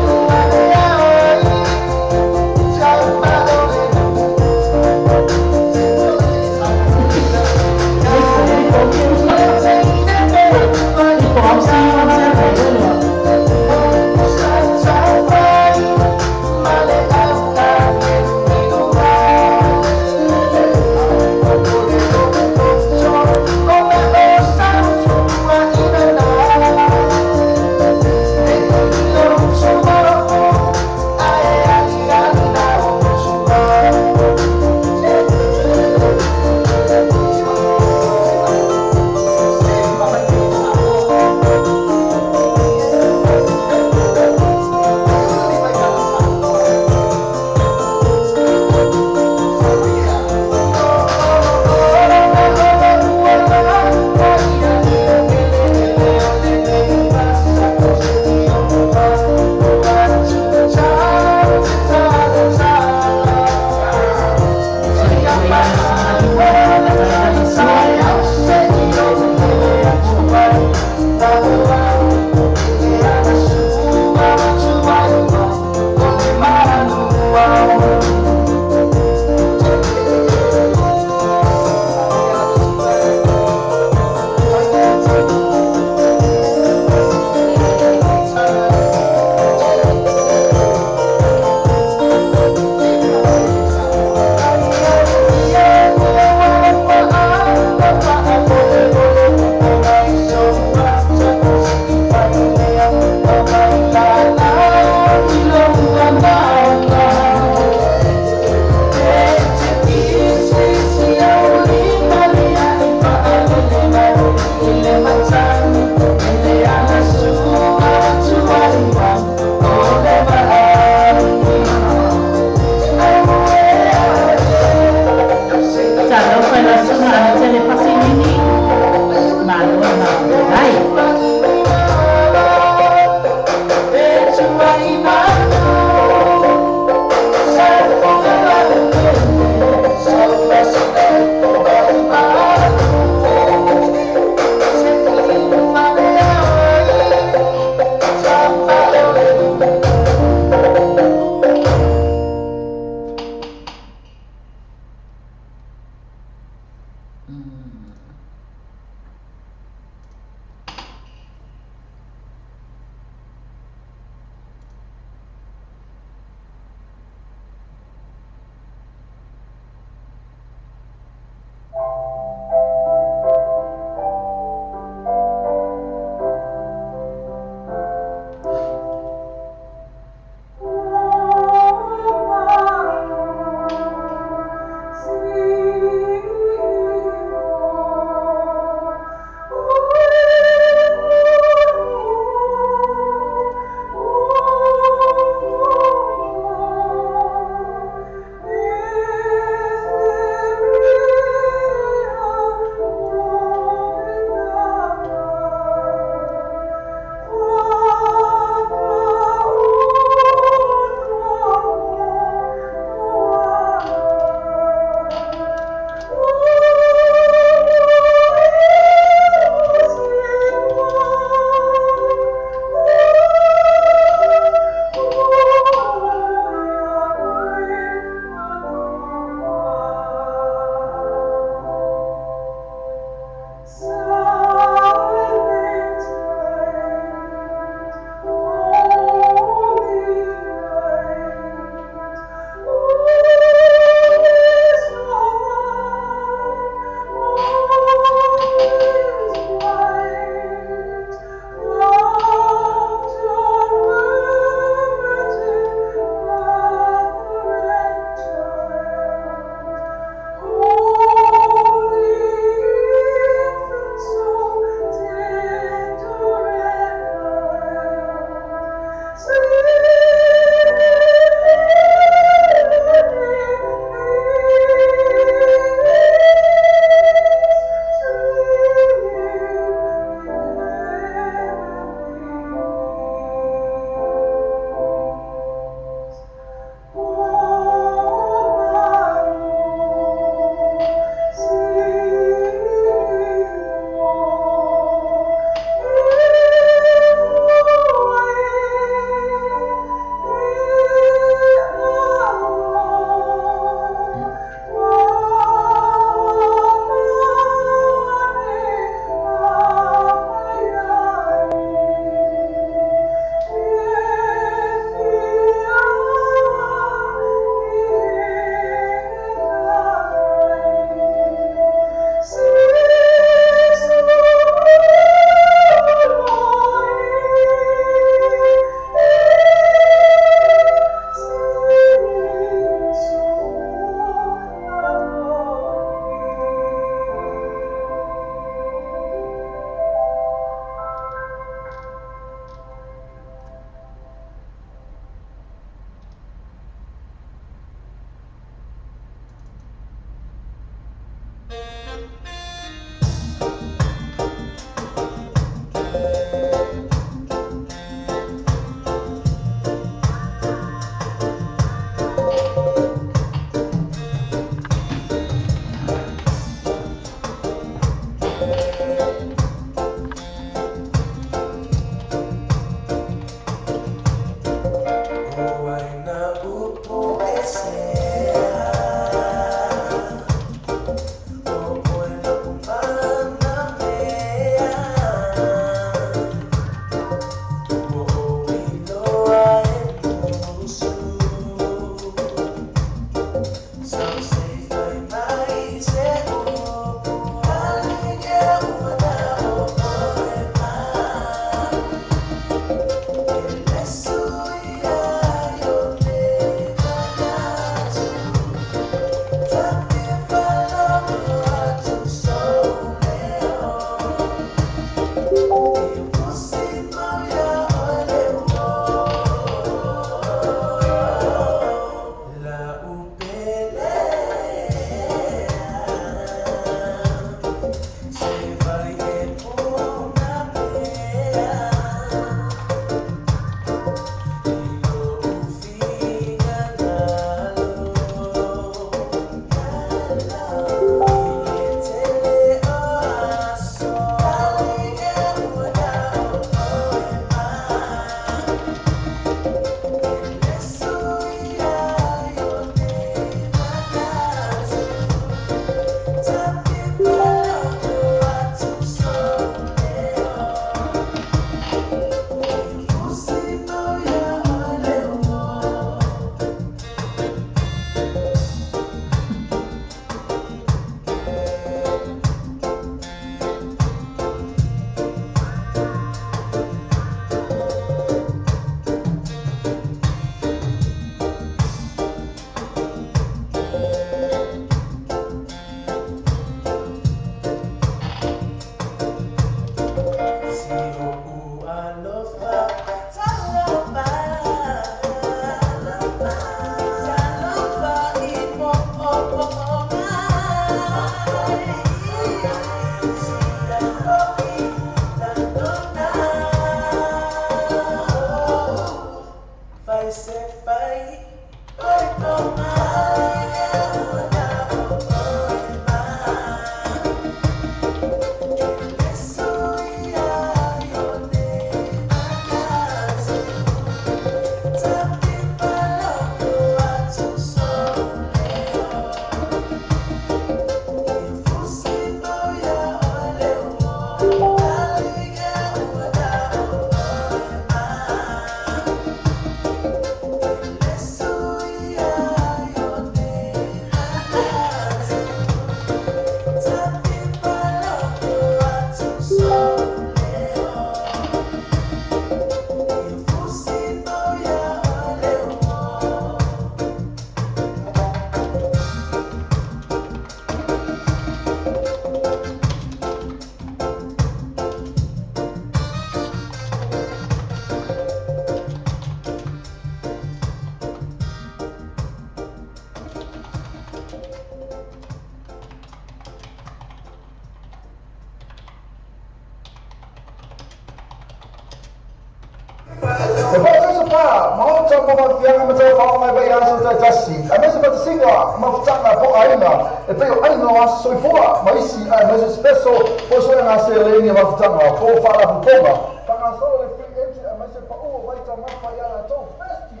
B: yang macam kau mai bayar sudah jasi. Ama sebab singa mafutana po aina. Pero aina was soifua mai si mas espresso po so na seleni mafutana po fala poma. Para solo le free entry ama se pa o vai ta mapa ya to festi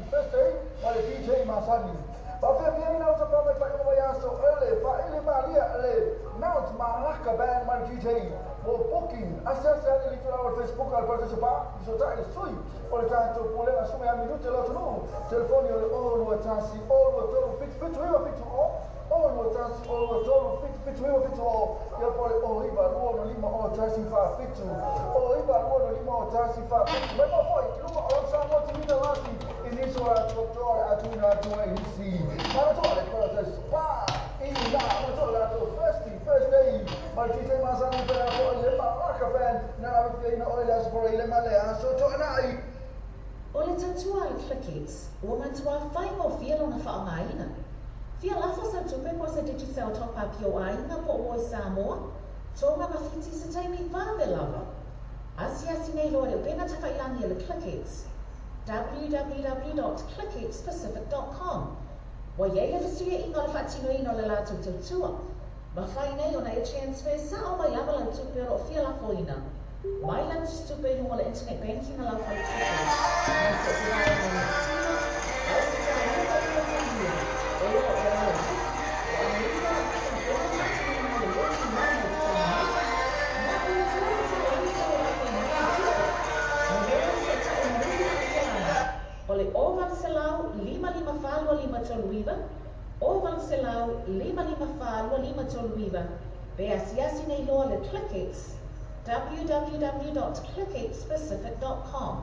B: male DJ Masani. Pa fe bien na usa pa mai pa bayar so ele pa ele malia ele now maraka band mal DJ for booking asasa ele para o Facebook al participar so ta ele sui por tanto por la suma ya minuto lo no telefone o tasi o todo fit o tasi o todo fit o ya por o iba no lima o tasi fa fit o iba no lima o tasi fa mas não foi que uma outra não tinha lá início a doutor a tua inici mas olha para isso pá e lá mas olha to first day mas DJ Masani para o marca band na na olha por ele malea so to nai.
C: O le tatua le Clickits, ua matua whai mo fia lona whaongaina. Fia lafo sa tupe po sa digital top-up yo ainga po o Samoa, tonga mawhiti sa taimi whawe lava. Asi nei loa le upenga tawhailangi le Clickits, www.clickitspacific.com. Wa yei le whasuia inga le whaatino ino le lātou tautua. Mawhai nei ona e transfer sa o mai lava lau tupe o fia la foina. Mai lau tupe i hunga la internet banking a lau whai tupe. Mai se te rai mo na tina, au se te rai mo i o tangia. E o e rai. O a rima a kata o na tina mo le woti mai o tangia. Na i o tua se o i o la whai mai o tupe. O hea se ta o marina o te ana. O le o Vanselau 5555 toluiva. O Vanselau 5555 toluiva. Pe asiasi nei loa le ClickX. www.clickxpacific.com